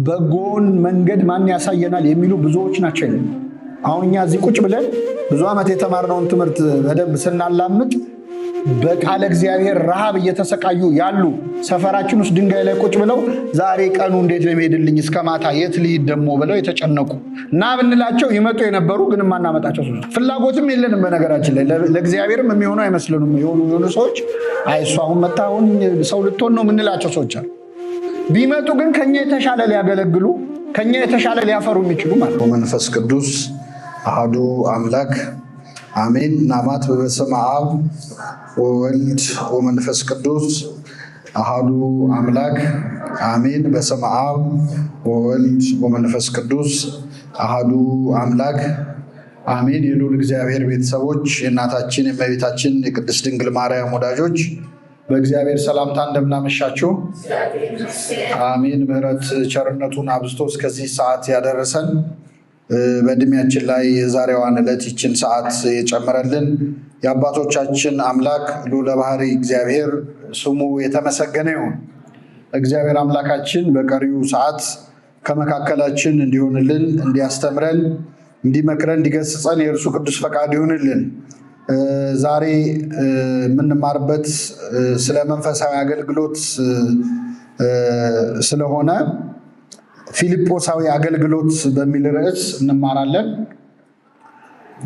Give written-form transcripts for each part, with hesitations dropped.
በጎን መንገድ ማን ያሳየናል የሚሉ ብዙዎች ናቸው። አሁን እኛ እዚህ ቁጭ ብለን ብዙ ዓመት የተማርነውን ትምህርት በደንብ ስናላምጥ በቃለ እግዚአብሔር ረሃብ እየተሰቃዩ ያሉ ሰፈራችን ውስጥ ድንጋይ ላይ ቁጭ ብለው ዛሬ ቀኑ እንዴት ለመሄድልኝ እስከ ማታ የት ልሂድ ደግሞ ብለው የተጨነቁ እና ብንላቸው ይመጡ የነበሩ ግን ማናመጣቸው ሰዎች ፍላጎትም የለንም። በነገራችን ላይ ለእግዚአብሔርም የሚሆኑ አይመስልንም። የሆኑ ሰዎች አይሷ አሁን መጣ አሁን ሰው ልትሆን ነው ምንላቸው ሰዎች አሉ። ቢመጡ ግን ከኛ የተሻለ ሊያገለግሉ ከኛ የተሻለ ሊያፈሩ የሚችሉ ማለት ነው። መንፈስ ቅዱስ አሐዱ አምላክ አሜን። ናማት በስመ አብ ወወልድ ወመንፈስ ቅዱስ አሐዱ አምላክ አሜን። በስመ አብ ወወልድ ወመንፈስ ቅዱስ አሐዱ አምላክ አሜን። የልዑል እግዚአብሔር ቤተሰቦች፣ የእናታችን የእመቤታችን የቅድስት ድንግል ማርያም ወዳጆች በእግዚአብሔር ሰላምታ እንደምናመሻችሁ አሜን። ምሕረት ቸርነቱን አብዝቶ እስከዚህ ሰዓት ያደረሰን በእድሜያችን ላይ የዛሬዋን ዕለት ይችን ሰዓት የጨመረልን የአባቶቻችን አምላክ ልዑለ ባሕርይ እግዚአብሔር ስሙ የተመሰገነ ይሁን። እግዚአብሔር አምላካችን በቀሪው ሰዓት ከመካከላችን እንዲሆንልን፣ እንዲያስተምረን፣ እንዲመክረን፣ እንዲገስጸን የእርሱ ቅዱስ ፈቃድ ይሁንልን። ዛሬ የምንማርበት ስለ መንፈሳዊ አገልግሎት ስለሆነ ፊልጶሳዊ አገልግሎት በሚል ርዕስ እንማራለን።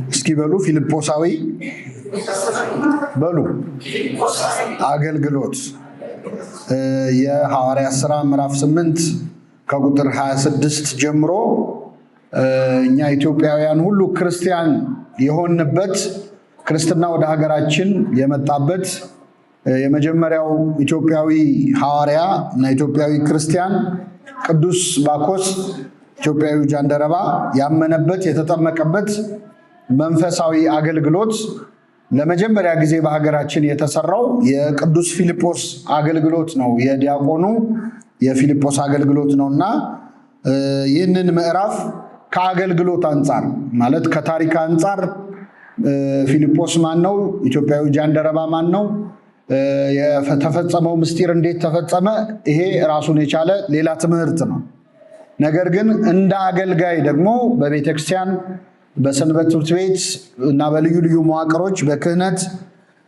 እስኪ በሉ ፊልጶሳዊ በሉ አገልግሎት። የሐዋርያት ሥራ ምዕራፍ 8 ከቁጥር 26 ጀምሮ እኛ ኢትዮጵያውያን ሁሉ ክርስቲያን የሆንበት ክርስትና ወደ ሀገራችን የመጣበት የመጀመሪያው ኢትዮጵያዊ ሐዋርያ እና ኢትዮጵያዊ ክርስቲያን ቅዱስ ባኮስ ኢትዮጵያዊ ጃንደረባ ያመነበት የተጠመቀበት መንፈሳዊ አገልግሎት ለመጀመሪያ ጊዜ በሀገራችን የተሰራው የቅዱስ ፊልጶስ አገልግሎት ነው። የዲያቆኑ የፊልጶስ አገልግሎት ነውና ይህንን ምዕራፍ ከአገልግሎት አንጻር ማለት ከታሪክ አንጻር ፊልጶስ ማን ነው? ኢትዮጵያዊ ጃንደረባ ማን ነው? የተፈጸመው ምስጢር እንዴት ተፈጸመ? ይሄ ራሱን የቻለ ሌላ ትምህርት ነው። ነገር ግን እንደ አገልጋይ ደግሞ በቤተክርስቲያን በሰንበት ትምህርት ቤት እና በልዩ ልዩ መዋቅሮች በክህነት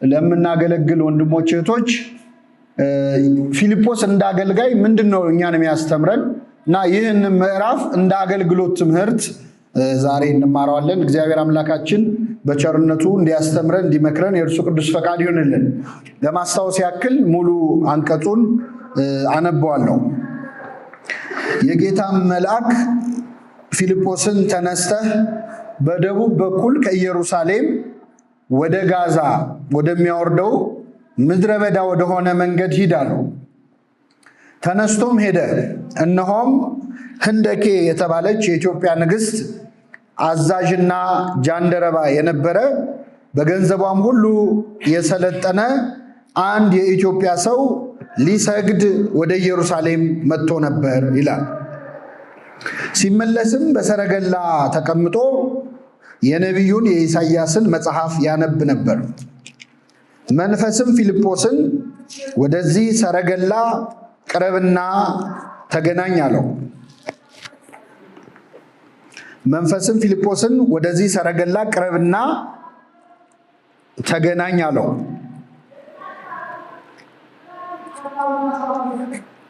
ለምናገለግል ወንድሞች እህቶች ፊልጶስ እንደ አገልጋይ ምንድነው እኛን የሚያስተምረን እና ይህን ምዕራፍ እንደ አገልግሎት ትምህርት ዛሬ እንማራዋለን። እግዚአብሔር አምላካችን በቸርነቱ እንዲያስተምረን እንዲመክረን የእርሱ ቅዱስ ፈቃድ ይሁንልን። ለማስታወስ ያክል ሙሉ አንቀጹን አነበዋለሁ። የጌታም መልአክ ፊልጶስን ተነስተህ በደቡብ በኩል ከኢየሩሳሌም ወደ ጋዛ ወደሚያወርደው ምድረ በዳ ወደሆነ መንገድ ሂድ አለው። ተነስቶም ሄደ። እነሆም ህንደኬ የተባለች የኢትዮጵያ ንግሥት አዛዥና ጃንደረባ የነበረ በገንዘቧም ሁሉ የሰለጠነ አንድ የኢትዮጵያ ሰው ሊሰግድ ወደ ኢየሩሳሌም መጥቶ ነበር ይላል። ሲመለስም በሰረገላ ተቀምጦ የነቢዩን የኢሳይያስን መጽሐፍ ያነብ ነበር። መንፈስም ፊልጶስን ወደዚህ ሰረገላ ቅረብና ተገናኝ አለው። መንፈስም ፊልጶስን ወደዚህ ሰረገላ ቅረብና ተገናኝ አለው።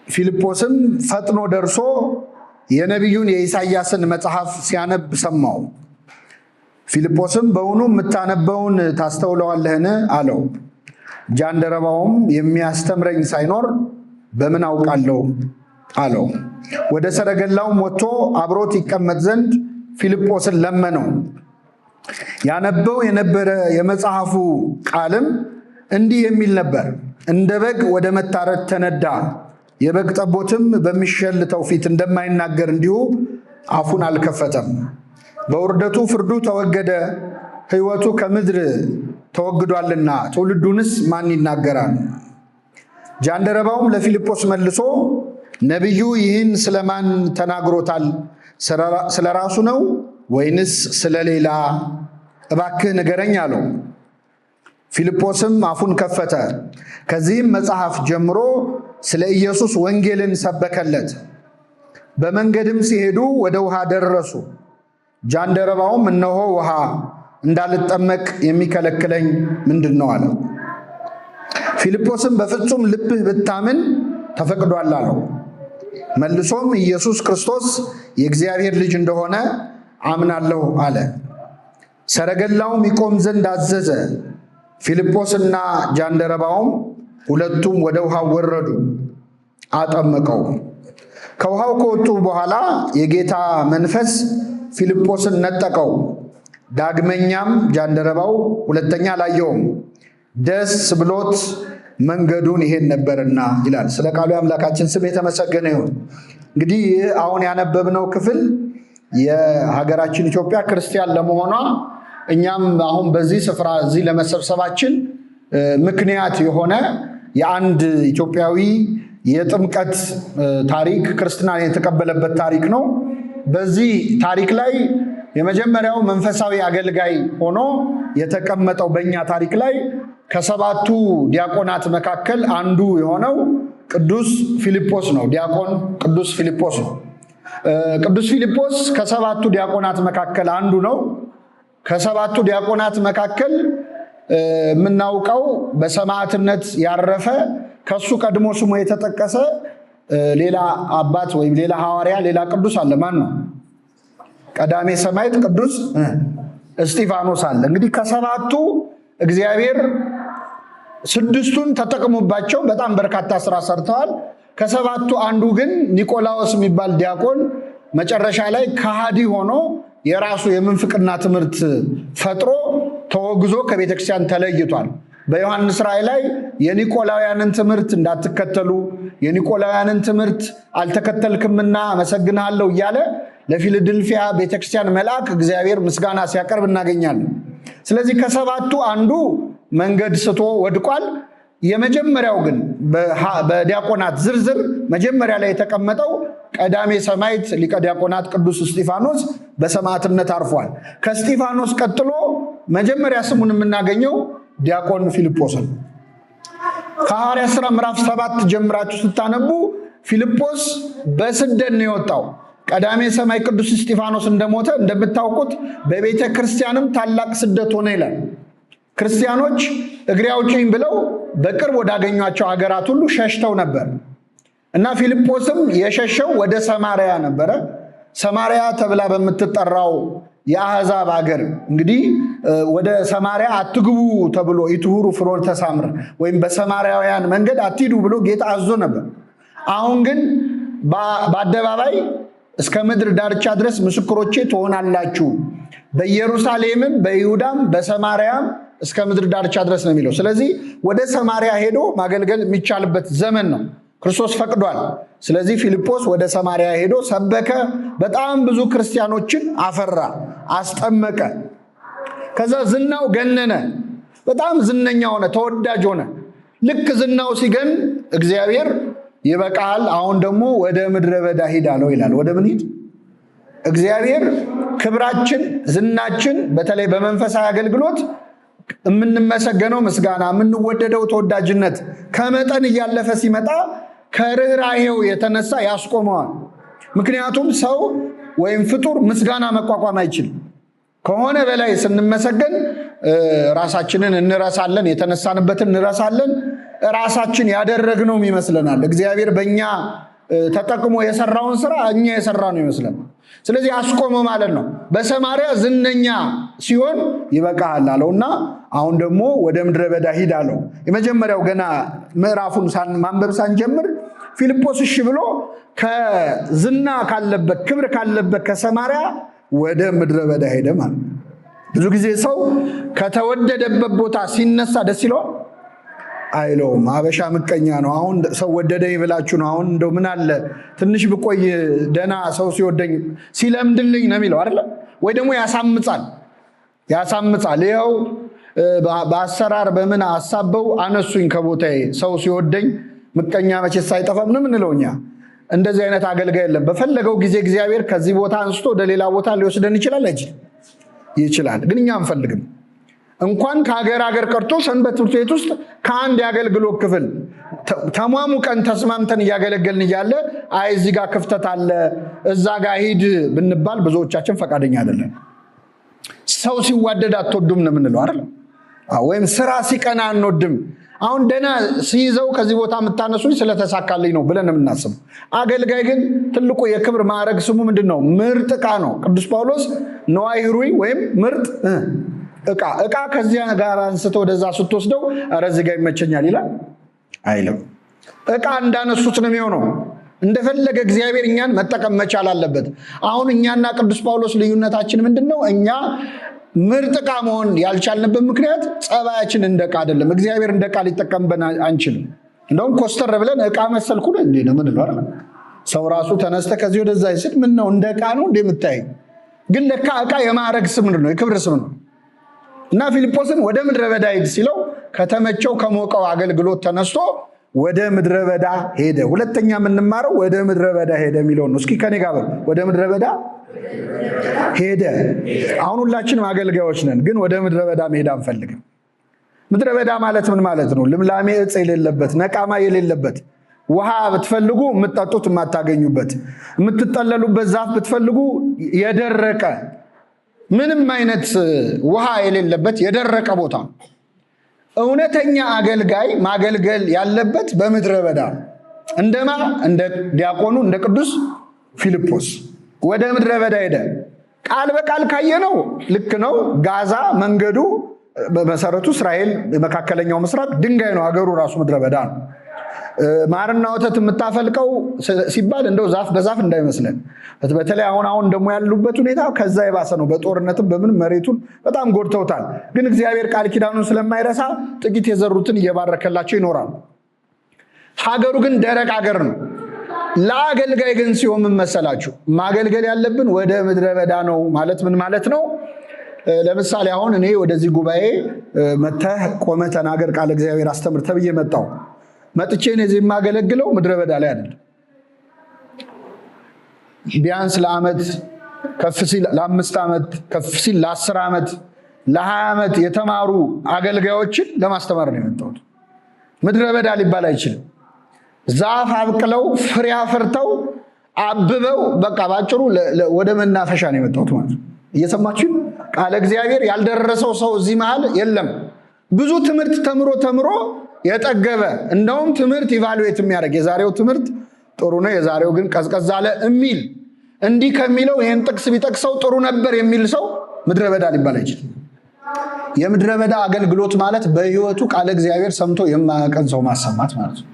ፊልጶስም ፈጥኖ ደርሶ የነቢዩን የኢሳይያስን መጽሐፍ ሲያነብ ሰማው። ፊልጶስም በውኑ የምታነበውን ታስተውለዋለህን አለው። ጃንደረባውም የሚያስተምረኝ ሳይኖር በምን አውቃለሁ አለው። ወደ ሰረገላውም ወጥቶ አብሮት ይቀመጥ ዘንድ ፊልጶስን ለመነው። ያነበው የነበረ የመጽሐፉ ቃልም እንዲህ የሚል ነበር። እንደ በግ ወደ መታረድ ተነዳ፣ የበግ ጠቦትም በሚሸልተው ፊት እንደማይናገር እንዲሁ አፉን አልከፈተም። በውርደቱ ፍርዱ ተወገደ፣ ሕይወቱ ከምድር ተወግዷልና ትውልዱንስ ማን ይናገራል? ጃንደረባውም ለፊልጶስ መልሶ ነቢዩ ይህን ስለማን ተናግሮታል? ስለ ራሱ ነው ወይንስ ስለሌላ? እባክህ ንገረኝ አለው። ፊልጶስም አፉን ከፈተ። ከዚህም መጽሐፍ ጀምሮ ስለ ኢየሱስ ወንጌልን ሰበከለት። በመንገድም ሲሄዱ ወደ ውሃ ደረሱ። ጃንደረባውም እነሆ ውሃ እንዳልጠመቅ የሚከለክለኝ ምንድን ነው አለ። ፊልጶስም በፍጹም ልብህ ብታምን ተፈቅዷል አለው። መልሶም ኢየሱስ ክርስቶስ የእግዚአብሔር ልጅ እንደሆነ አምናለሁ አለ። ሰረገላውም ይቆም ዘንድ አዘዘ። ፊልጶስና ጃንደረባውም ሁለቱም ወደ ውሃው ወረዱ፣ አጠመቀው። ከውሃው ከወጡ በኋላ የጌታ መንፈስ ፊልጶስን ነጠቀው። ዳግመኛም ጃንደረባው ሁለተኛ አላየውም፣ ደስ ብሎት መንገዱን ይሄድ ነበርና ይላል። ስለ ቃሉ የአምላካችን ስም የተመሰገነ ይሁን። እንግዲህ ይህ አሁን ያነበብነው ክፍል የሀገራችን ኢትዮጵያ ክርስቲያን ለመሆኗ እኛም አሁን በዚህ ስፍራ እዚህ ለመሰብሰባችን ምክንያት የሆነ የአንድ ኢትዮጵያዊ የጥምቀት ታሪክ ክርስትናን የተቀበለበት ታሪክ ነው። በዚህ ታሪክ ላይ የመጀመሪያው መንፈሳዊ አገልጋይ ሆኖ የተቀመጠው በእኛ ታሪክ ላይ ከሰባቱ ዲያቆናት መካከል አንዱ የሆነው ቅዱስ ፊልጶስ ነው። ዲያቆን ቅዱስ ፊልጶስ ነው። ቅዱስ ፊልጶስ ከሰባቱ ዲያቆናት መካከል አንዱ ነው። ከሰባቱ ዲያቆናት መካከል የምናውቀው በሰማዕትነት ያረፈ ከሱ ቀድሞ ስሙ የተጠቀሰ ሌላ አባት ወይም ሌላ ሐዋርያ ሌላ ቅዱስ አለ። ማን ነው? ቀዳሜ ሰማዕት ቅዱስ እስጢፋኖስ አለ። እንግዲህ ከሰባቱ እግዚአብሔር ስድስቱን ተጠቅሞባቸው በጣም በርካታ ስራ ሰርተዋል። ከሰባቱ አንዱ ግን ኒቆላዎስ የሚባል ዲያቆን መጨረሻ ላይ ከሃዲ ሆኖ የራሱ የምንፍቅና ትምህርት ፈጥሮ ተወግዞ ከቤተክርስቲያን ተለይቷል። በዮሐንስ ራእይ ላይ የኒቆላውያንን ትምህርት እንዳትከተሉ፣ የኒቆላውያንን ትምህርት አልተከተልክምና አመሰግናለሁ እያለ ለፊልድልፊያ ቤተክርስቲያን መልአክ እግዚአብሔር ምስጋና ሲያቀርብ እናገኛለን። ስለዚህ ከሰባቱ አንዱ መንገድ ስቶ ወድቋል። የመጀመሪያው ግን በዲያቆናት ዝርዝር መጀመሪያ ላይ የተቀመጠው ቀዳሜ ሰማዕት ሊቀ ዲያቆናት ቅዱስ እስጢፋኖስ በሰማዕትነት አርፏል። ከእስጢፋኖስ ቀጥሎ መጀመሪያ ስሙን የምናገኘው ዲያቆን ፊልጶስ ነው። ከሐዋርያት ሥራ ምዕራፍ 7 ጀምራችሁ ስታነቡ ፊልጶስ በስደት ነው የወጣው። ቀዳሜ ሰማዕት ቅዱስ እስጢፋኖስ እንደሞተ እንደምታውቁት በቤተ ክርስቲያንም ታላቅ ስደት ሆነ ይላል። ክርስቲያኖች እግሬ አውጪኝ ብለው በቅርብ ወዳገኟቸው ሀገራት ሁሉ ሸሽተው ነበር እና ፊልጶስም የሸሸው ወደ ሰማርያ ነበረ። ሰማርያ ተብላ በምትጠራው የአሕዛብ ሀገር እንግዲህ ወደ ሰማርያ አትግቡ ተብሎ ኢትሁሩ ፍኖተ ሳምር ወይም በሰማርያውያን መንገድ አትሂዱ ብሎ ጌታ አዞ ነበር። አሁን ግን በአደባባይ እስከ ምድር ዳርቻ ድረስ ምስክሮቼ ትሆናላችሁ፣ በኢየሩሳሌምም በይሁዳም በሰማርያም እስከ ምድር ዳርቻ ድረስ ነው የሚለው። ስለዚህ ወደ ሰማርያ ሄዶ ማገልገል የሚቻልበት ዘመን ነው። ክርስቶስ ፈቅዷል። ስለዚህ ፊልጶስ ወደ ሰማርያ ሄዶ ሰበከ። በጣም ብዙ ክርስቲያኖችን አፈራ፣ አስጠመቀ። ከዛ ዝናው ገነነ። በጣም ዝነኛ ሆነ፣ ተወዳጅ ሆነ። ልክ ዝናው ሲገን እግዚአብሔር ይበቃል፣ አሁን ደግሞ ወደ ምድረ በዳ ሂድ አለው ይላል። ወደ ምን ሂድ? እግዚአብሔር ክብራችን፣ ዝናችን በተለይ በመንፈሳዊ አገልግሎት የምንመሰገነው ምስጋና፣ የምንወደደው ተወዳጅነት ከመጠን እያለፈ ሲመጣ ከርኅራኄው የተነሳ ያስቆመዋል። ምክንያቱም ሰው ወይም ፍጡር ምስጋና መቋቋም አይችልም። ከሆነ በላይ ስንመሰገን ራሳችንን እንረሳለን፣ የተነሳንበትን እንረሳለን፣ ራሳችን ያደረግነው ይመስለናል። እግዚአብሔር በእኛ ተጠቅሞ የሰራውን ስራ እኛ የሰራ ነው ይመስለናል። ስለዚህ አስቆመ ማለት ነው። በሰማርያ ዝነኛ ሲሆን ይበቃሃል አለውና አሁን ደግሞ ወደ ምድረ በዳ ሂድ አለው። የመጀመሪያው ገና ምዕራፉን ማንበብ ሳንጀምር ፊልጶስ እሺ ብሎ ከዝና ካለበት ክብር ካለበት ከሰማርያ ወደ ምድረ በዳ ሄደ ማለት። ብዙ ጊዜ ሰው ከተወደደበት ቦታ ሲነሳ ደስ ይለዋል አይለውም። አበሻ ምቀኛ ነው። አሁን ሰው ወደደኝ ብላችሁ ነው። አሁን እንደው ምን አለ ትንሽ ብቆይ ደና ሰው ሲወደኝ ሲለምድልኝ ነው የሚለው አይደለ? ወይ ደግሞ ያሳምጻል። ይኸው በአሰራር በምን አሳበው አነሱኝ ከቦታዬ። ሰው ሲወደኝ ምቀኛ መቼስ አይጠፋም ነው የምንለው እኛ። እንደዚህ አይነት አገልጋይ የለም። በፈለገው ጊዜ እግዚአብሔር ከዚህ ቦታ አንስቶ ወደ ሌላ ቦታ ሊወስደን ይችላል አይችልም? ይችላል። ግን እኛ አንፈልግም። እንኳን ከሀገር ቀርቶ ሰንበት ትምህርት ቤት ውስጥ ከአንድ የአገልግሎት ክፍል ተሟሙቀን ተስማምተን እያገለገልን እያለ አይ እዚህ ጋር ክፍተት አለ እዛ ጋር ሂድ ብንባል ብዙዎቻችን ፈቃደኛ አይደለም። ሰው ሲዋደድ አትወዱም ነው የምንለው አይደል? ወይም ስራ ሲቀና አንወድም። አሁን ደና ሲይዘው ከዚህ ቦታ የምታነሱኝ ስለተሳካልኝ ነው ብለን የምናስበው። አገልጋይ ግን ትልቁ የክብር ማዕረግ ስሙ ምንድነው? ምርጥ ዕቃ ነው። ቅዱስ ጳውሎስ ነዋይ ህሩይ ወይም ምርጥ ዕቃ ከዚያ ጋር አንስቶ ወደዛ ስትወስደው ኧረ እዚህ ጋር ይመቸኛል ይላል አይልም። ዕቃ እንዳነሱት ነው የሚሆነው። እንደፈለገ እግዚአብሔር እኛን መጠቀም መቻል አለበት። አሁን እኛና ቅዱስ ጳውሎስ ልዩነታችን ምንድነው? እኛ ምርጥ ዕቃ መሆን ያልቻልንበት ምክንያት ጸባያችን እንደ ዕቃ አይደለም። እግዚአብሔር እንደ ዕቃ ሊጠቀምበን አንችልም። እንደውም ኮስተር ብለን ዕቃ መሰልኩ ነው እንዴ ነው ምን ነው አይደል? ሰው ራሱ ተነስተ ከዚህ ወደዛ ይስድ ምን ነው እንደ ዕቃ ነው እንዴ የምታይ? ግን ለካ ዕቃ የማዕረግ ስም ነው፣ የክብር ስም ነው። እና ፊልጶስን ወደ ምድረ በዳ ሂድ ሲለው ከተመቸው ከሞቀው አገልግሎት ተነስቶ ወደ ምድረ በዳ ሄደ። ሁለተኛ የምንማረው ወደ ምድረ በዳ ሄደ የሚለው ነው። እስኪ ከኔ ጋር ወደ ምድረ በዳ ሄደ። አሁን ሁላችንም አገልጋዮች ነን፣ ግን ወደ ምድረ በዳ መሄድ አንፈልግም። ምድረ በዳ ማለት ምን ማለት ነው? ልምላሜ ዕፅ የሌለበት፣ ነቃማ የሌለበት፣ ውሃ ብትፈልጉ የምትጠጡት የማታገኙበት፣ የምትጠለሉበት ዛፍ ብትፈልጉ የደረቀ ምንም አይነት ውሃ የሌለበት የደረቀ ቦታ። እውነተኛ አገልጋይ ማገልገል ያለበት በምድረ በዳ እንደማ እንደ ዲያቆኑ እንደ ቅዱስ ፊልጶስ ወደ ምድረ በዳ ሄደ። ቃል በቃል ካየነው ልክ ነው። ጋዛ መንገዱ በመሰረቱ እስራኤል መካከለኛው ምስራቅ ድንጋይ ነው። ሀገሩ ራሱ ምድረ በዳ ነው። ማርና ወተት የምታፈልቀው ሲባል እንደው ዛፍ በዛፍ እንዳይመስለን። በተለይ አሁን ደግሞ ያሉበት ሁኔታ ከዛ የባሰ ነው። በጦርነትም በምን መሬቱን በጣም ጎድተውታል። ግን እግዚአብሔር ቃል ኪዳኑን ስለማይረሳ ጥቂት የዘሩትን እየባረከላቸው ይኖራል። ሀገሩ ግን ደረቅ ሀገር ነው። ለአገልጋይ ግን ሲሆን ምን መሰላችሁ? ማገልገል ያለብን ወደ ምድረ በዳ ነው ማለት ምን ማለት ነው? ለምሳሌ አሁን እኔ ወደዚህ ጉባኤ መተህ ቆመ ተናገር ቃል እግዚአብሔር አስተምር ተብዬ መጣሁ። መጥቼ እዚህ የማገለግለው ምድረ በዳ ላይ አይደለም። ቢያንስ ለዓመት ከፍ ሲል ለ5 ዓመት ከፍ ሲል ለ10 ዓመት ለ20 ዓመት የተማሩ አገልጋዮችን ለማስተማር ነው የመጣሁት። ምድረ በዳ ሊባል አይችልም። ዛፍ አብቅለው ፍሬ አፍርተው አብበው በቃ ባጭሩ ወደ መናፈሻ ነው የመጣሁት ማለት ነው። እየሰማችሁ ቃለ እግዚአብሔር ያልደረሰው ሰው እዚህ መሃል የለም። ብዙ ትምህርት ተምሮ የጠገበ እንደውም ትምህርት ኢቫሉዌት የሚያደርግ የዛሬው ትምህርት ጥሩ ነው የዛሬው ግን ቀዝቀዝ አለ የሚል እንዲህ ከሚለው ይሄን ጥቅስ ቢጠቅሰው ጥሩ ነበር የሚል ሰው ምድረ በዳ ሊባል አይችልም። የምድረ በዳ አገልግሎት ማለት በህይወቱ ቃለ እግዚአብሔር ሰምቶ የማያውቀን ሰው ማሰማት ማለት ነው።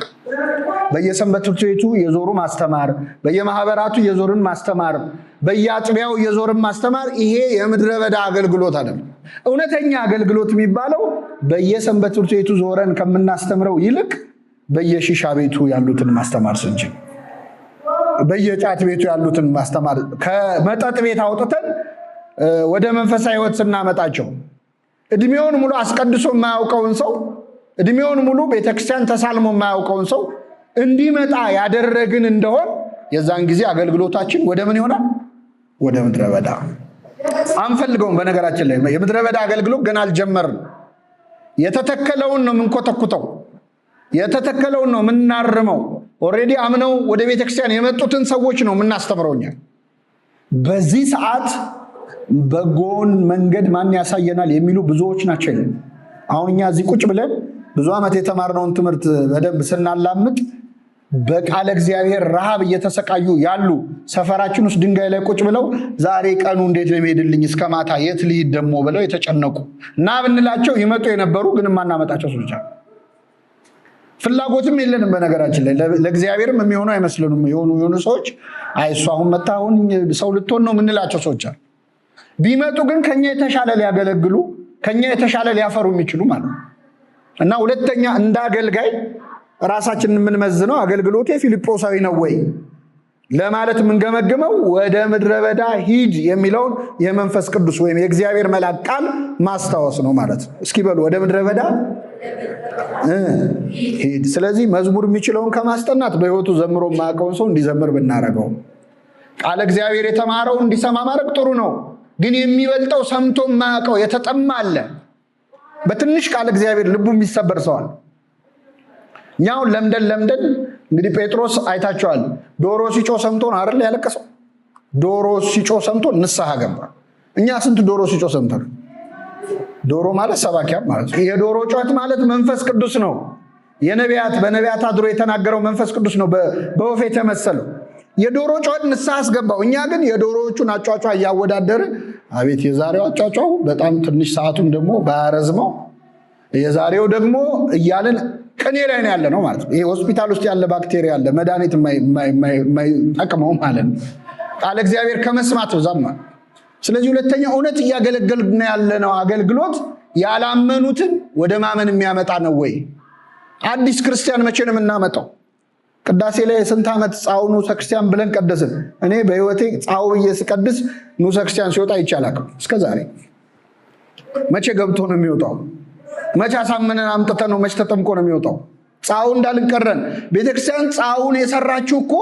በየሰንበት ትምህርት ቤቱ የዞሩ ማስተማር፣ በየማህበራቱ የዞርን ማስተማር፣ በየአጥቢያው የዞርን ማስተማር፣ ይሄ የምድረ በዳ አገልግሎት አይደለም። እውነተኛ አገልግሎት የሚባለው በየሰንበት ትምህርት ቤቱ ዞረን ከምናስተምረው ይልቅ በየሺሻ ቤቱ ያሉትን ማስተማር ስንችል፣ በየጫት ቤቱ ያሉትን ማስተማር፣ ከመጠጥ ቤት አውጥተን ወደ መንፈሳዊ ህይወት ስናመጣቸው፣ እድሜውን ሙሉ አስቀድሶ የማያውቀውን ሰው፣ እድሜውን ሙሉ ቤተክርስቲያን ተሳልሞ የማያውቀውን ሰው እንዲመጣ ያደረግን እንደሆን የዛን ጊዜ አገልግሎታችን ወደ ምን ይሆናል? ወደ ምድረ በዳ። አንፈልገውም። በነገራችን ላይ የምድረ በዳ አገልግሎት ገና አልጀመርም። የተተከለውን ነው የምንኮተኩተው፣ የተተከለውን ነው የምናርመው። ኦልሬዲ አምነው ወደ ቤተክርስቲያን የመጡትን ሰዎች ነው የምናስተምረው። በዚህ ሰዓት በጎን መንገድ ማን ያሳየናል የሚሉ ብዙዎች ናቸው። አሁን እኛ እዚህ ቁጭ ብለን ብዙ ዓመት የተማርነውን ትምህርት በደንብ ስናላምጥ በቃለ እግዚአብሔር ረሃብ እየተሰቃዩ ያሉ ሰፈራችን ውስጥ ድንጋይ ላይ ቁጭ ብለው ዛሬ ቀኑ እንዴት ነው የሚሄድልኝ እስከ ማታ የት ልሂድ ደግሞ ብለው የተጨነቁ እና ብንላቸው ይመጡ የነበሩ ግን ማናመጣቸው ሰዎች አሉ። ፍላጎትም የለንም። በነገራችን ላይ ለእግዚአብሔርም የሚሆኑ አይመስልንም። የሆኑ ሰዎች አይሱ አሁን መጣ አሁን ሰው ልትሆን ነው የምንላቸው ሰዎች አሉ። ቢመጡ ግን ከኛ የተሻለ ሊያገለግሉ ከኛ የተሻለ ሊያፈሩ የሚችሉ ማለት ነው። እና ሁለተኛ እንዳገልጋይ ራሳችንን የምንመዝነው አገልግሎቴ ፊልጶሳዊ ነው ወይ ለማለት የምንገመግመው ወደ ምድረ በዳ ሂድ የሚለውን የመንፈስ ቅዱስ ወይም የእግዚአብሔር መልአክ ቃል ማስታወስ ነው ማለት ነው። እስኪ በሉ ወደ ምድረ በዳ ሂድ። ስለዚህ መዝሙር የሚችለውን ከማስጠናት በህይወቱ ዘምሮ የማያውቀውን ሰው እንዲዘምር ብናረገው፣ ቃለ እግዚአብሔር የተማረው እንዲሰማ ማድረግ ጥሩ ነው። ግን የሚበልጠው ሰምቶ የማያውቀው የተጠማ አለ። በትንሽ ቃል እግዚአብሔር ልቡ የሚሰበር ሰዋል። እኛውን ለምደን እንግዲህ ጴጥሮስ አይታችኋል። ዶሮ ሲጮህ ሰምቶ ነው አይደል ያለቀሰው? ዶሮ ሲጮህ ሰምቶ ንስሐ ገባ። እኛ ስንት ዶሮ ሲጮህ ሰምተን? ዶሮ ማለት ሰባኪያ ማለት ነው። የዶሮ ጩኸት ማለት መንፈስ ቅዱስ ነው። በነቢያት አድሮ የተናገረው መንፈስ ቅዱስ ነው በወፍ የተመሰለው። የዶሮ ጩኸት ንስሐ አስገባው። እኛ ግን የዶሮዎቹን አጫጫ እያወዳደረ አቤት የዛሬው አጫጫ በጣም ትንሽ ሰዓቱን ደግሞ ባያረዝመው የዛሬው ደግሞ እያልን ቅኔ ላይ ነው ያለ ነው ማለት ነው። ይሄ ሆስፒታል ውስጥ ያለ ባክቴሪያ አለ መድኃኒት የማይጠቅመው ማለት ነው። ቃለ እግዚአብሔር ከመስማት ዛማ። ስለዚህ ሁለተኛ እውነት እያገለገልን ያለ ነው አገልግሎት ያላመኑትን ወደ ማመን የሚያመጣ ነው ወይ? አዲስ ክርስቲያን መቼ ነው የምናመጣው? ቅዳሴ ላይ የስንት ዓመት ጻው ንዑሰ ክርስቲያን ብለን ቀደስን። እኔ በህይወቴ ጻው ብዬ ስቀድስ ንዑሰ ክርስቲያን ሲወጣ ይቻላል እስከ ዛሬ። መቼ ገብቶ ነው የሚወጣው? መቼ አሳምነን አምጥተን ነው? መቼ ተጠምቆ ነው የሚወጣው? ጻው እንዳልንቀረን ቤተክርስቲያን ጻውን የሰራችው እኮ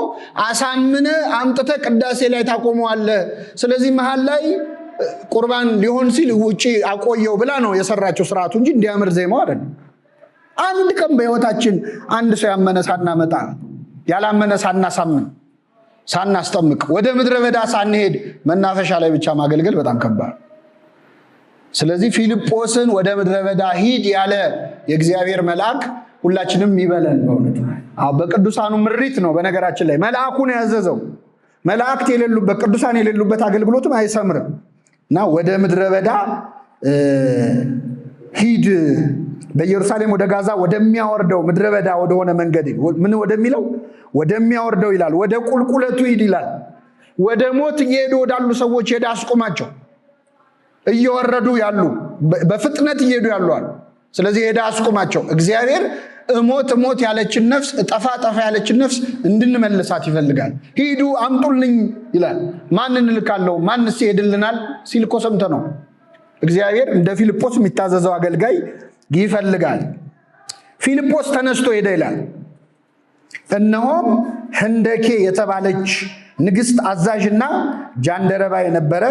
አሳምነ አምጥተ ቅዳሴ ላይ ታቆመዋለህ። ስለዚህ መሃል ላይ ቁርባን ሊሆን ሲል ውጪ አቆየው ብላ ነው የሰራችው ስርዓቱ እንጂ እንዲያምር ዜማው አይደለም። አንድ ቀን በህይወታችን አንድ ሰው ያመነ ሳናመጣ ያላመነ ሳናሳምን ሳናስጠምቅ ወደ ምድረ በዳ ሳንሄድ መናፈሻ ላይ ብቻ ማገልገል በጣም ከባድ። ስለዚህ ፊልጶስን ወደ ምድረ በዳ ሂድ ያለ የእግዚአብሔር መልአክ ሁላችንም ይበለን። በእውነት በቅዱሳኑ ምሪት ነው። በነገራችን ላይ መልአኩን ያዘዘው። መላእክት የሌሉበት ቅዱሳን የሌሉበት አገልግሎትም አይሰምርም እና ወደ ምድረ በዳ ሂድ፣ በኢየሩሳሌም ወደ ጋዛ ወደሚያወርደው ምድረ በዳ ወደሆነ መንገድ ምን ወደሚለው ወደሚያወርደው ይላል። ወደ ቁልቁለቱ ሂድ ይላል። ወደ ሞት እየሄዱ ወዳሉ ሰዎች ሄደ አስቆማቸው። እየወረዱ ያሉ በፍጥነት እየሄዱ ያሉ አሉ። ስለዚህ ሄደ አስቆማቸው። እግዚአብሔር እሞት ያለችን ነፍስ ጠፋ ያለችን ነፍስ እንድንመልሳት ይፈልጋል። ሂዱ አምጡልኝ ይላል። ማንን ልካለው? ማንስ ይሄድልናል ሲል እኮ ሰምተ ነው። እግዚአብሔር እንደ ፊልጶስ የሚታዘዘው አገልጋይ ይፈልጋል። ፊልጶስ ተነስቶ ሄደ ይላል። እነሆም ህንደኬ የተባለች ንግስት አዛዥና ጃንደረባ የነበረ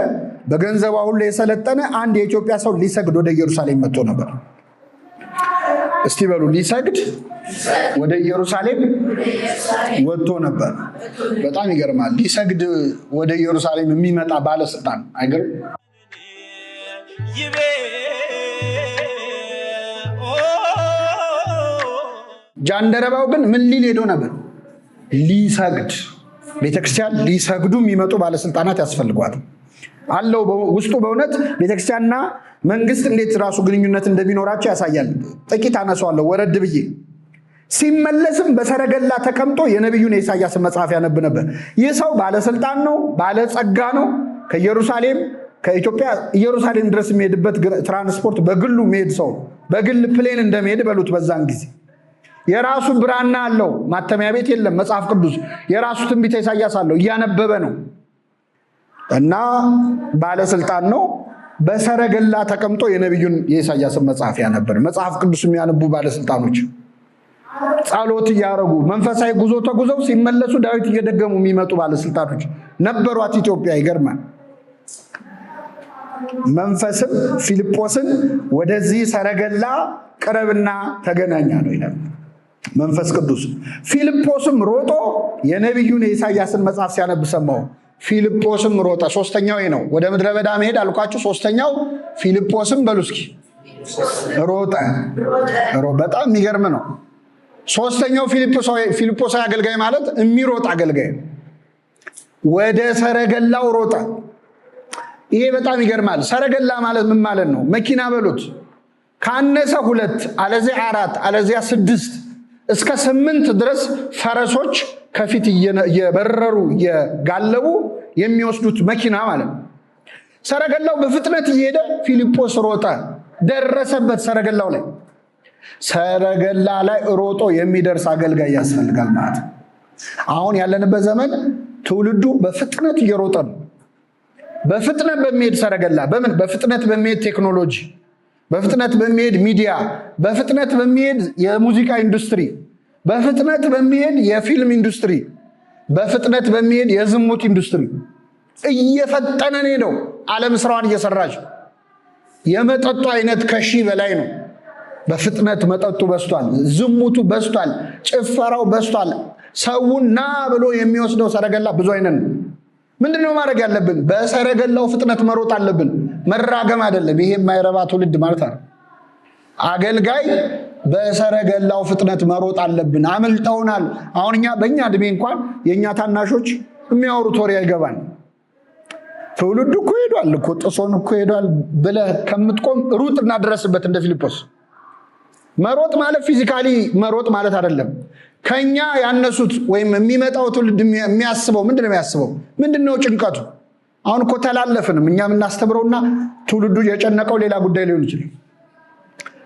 በገንዘቧ ሁሉ የሰለጠነ አንድ የኢትዮጵያ ሰው ሊሰግድ ወደ ኢየሩሳሌም መጥቶ ነበር። እስቲ በሉ ሊሰግድ ወደ ኢየሩሳሌም ወጥቶ ነበር። በጣም ይገርማል። ሊሰግድ ወደ ኢየሩሳሌም የሚመጣ ባለስልጣን አይገርም? ጃንደረባው ግን ምን ሊል ሄዶ ነበር? ሊሰግድ። ቤተክርስቲያን ሊሰግዱ የሚመጡ ባለስልጣናት ያስፈልጓል አለው ውስጡ። በእውነት ቤተክርስቲያንና መንግስት እንዴት ራሱ ግንኙነት እንደሚኖራቸው ያሳያል። ጥቂት አነሳዋለሁ ወረድ ብዬ። ሲመለስም በሰረገላ ተቀምጦ የነቢዩን የኢሳያስን መጽሐፍ ያነብ ነበር። ይህ ሰው ባለስልጣን ነው፣ ባለጸጋ ነው። ከኢትዮጵያ ኢየሩሳሌም ድረስ የሚሄድበት ትራንስፖርት በግሉ የሚሄድ ሰው፣ በግል ፕሌን እንደሚሄድ በሉት። በዛን ጊዜ የራሱ ብራና አለው። ማተሚያ ቤት የለም። መጽሐፍ ቅዱስ የራሱ ትንቢተ ኢሳያስ አለው። እያነበበ ነው እና ባለስልጣን ነው። በሰረገላ ተቀምጦ የነቢዩን የኢሳያስን መጽሐፍ ያነበር። መጽሐፍ ቅዱስ የሚያነቡ ባለስልጣኖች ጸሎት እያደረጉ መንፈሳዊ ጉዞ ተጉዘው ሲመለሱ ዳዊት እየደገሙ የሚመጡ ባለስልጣኖች ነበሯት ኢትዮጵያ። ይገርማል። መንፈስም ፊልጶስን ወደዚህ ሰረገላ ቅረብና ተገናኛ ነው ይላል መንፈስ ቅዱስ። ፊልጶስም ሮጦ የነቢዩን የኢሳያስን መጽሐፍ ሲያነብ ሰማው። ፊልጶስም ሮጠ። ሶስተኛው ነው ወደ ምድረ በዳ መሄድ አልኳቸው። ሶስተኛው ፊልጶስም በሉ እስኪ ሮጠ። በጣም የሚገርም ነው። ሶስተኛው ፊልጶሳዊ አገልጋይ ማለት የሚሮጥ አገልጋይ ወደ ሰረገላው ሮጠ። ይሄ በጣም ይገርማል። ሰረገላ ማለት ምን ማለት ነው? መኪና በሉት ካነሰ 2 አለዚያ 4 አለዚያ 6 እስከ 8 ድረስ ፈረሶች ከፊት እየበረሩ እየጋለቡ የሚወስዱት መኪና ማለት ነው። ሰረገላው በፍጥነት እየሄደ ፊልጶስ ሮጠ፣ ደረሰበት ሰረገላው ላይ። ሰረገላ ላይ ሮጦ የሚደርስ አገልጋይ ያስፈልጋል ማለት ነው። አሁን ያለንበት ዘመን ትውልዱ በፍጥነት እየሮጠ ነው። በፍጥነት በሚሄድ ሰረገላ፣ በፍጥነት በሚሄድ ቴክኖሎጂ፣ በፍጥነት በሚሄድ ሚዲያ፣ በፍጥነት በሚሄድ የሙዚቃ ኢንዱስትሪ፣ በፍጥነት በሚሄድ የፊልም ኢንዱስትሪ፣ በፍጥነት በሚሄድ የዝሙት ኢንዱስትሪ እየፈጠነ ነው። ዓለም ስራዋን እየሰራች። የመጠጡ አይነት ከ1000 በላይ ነው። በፍጥነት መጠጡ በስቷል፣ ዝሙቱ በስቷል፣ ጭፈራው በስቷል። ሰውን ና ብሎ የሚወስደው ሰረገላ ብዙ አይነት ነው። ምንድነው ማድረግ ያለብን? በሰረገላው ፍጥነት መሮጥ አለብን። መራገም አይደለም። ይሄ የማይረባ ትውልድ ማለት ነው። አገልጋይ በሰረገላው ፍጥነት መሮጥ አለብን። አመልጠውናል። አሁን እኛ በእኛ እድሜ እንኳን የእኛ ታናሾች የሚያወሩት ወሬ አይገባን። ትውልዱ እኮ ሄዷል እኮ ጥሶን እኮ ሄዷል ብለህ ከምትቆም ሩጥ እና ድረስበት። እንደ ፊልጶስ መሮጥ ማለት ፊዚካሊ መሮጥ ማለት አይደለም። ከኛ ያነሱት ወይም የሚመጣው ትውልድ የሚያስበው ምንድነው? የሚያስበው ምንድነው? ጭንቀቱ። አሁን እኮ ተላለፍንም እኛ የምናስተምረውና ትውልዱ የጨነቀው ሌላ ጉዳይ ሊሆን ይችላል።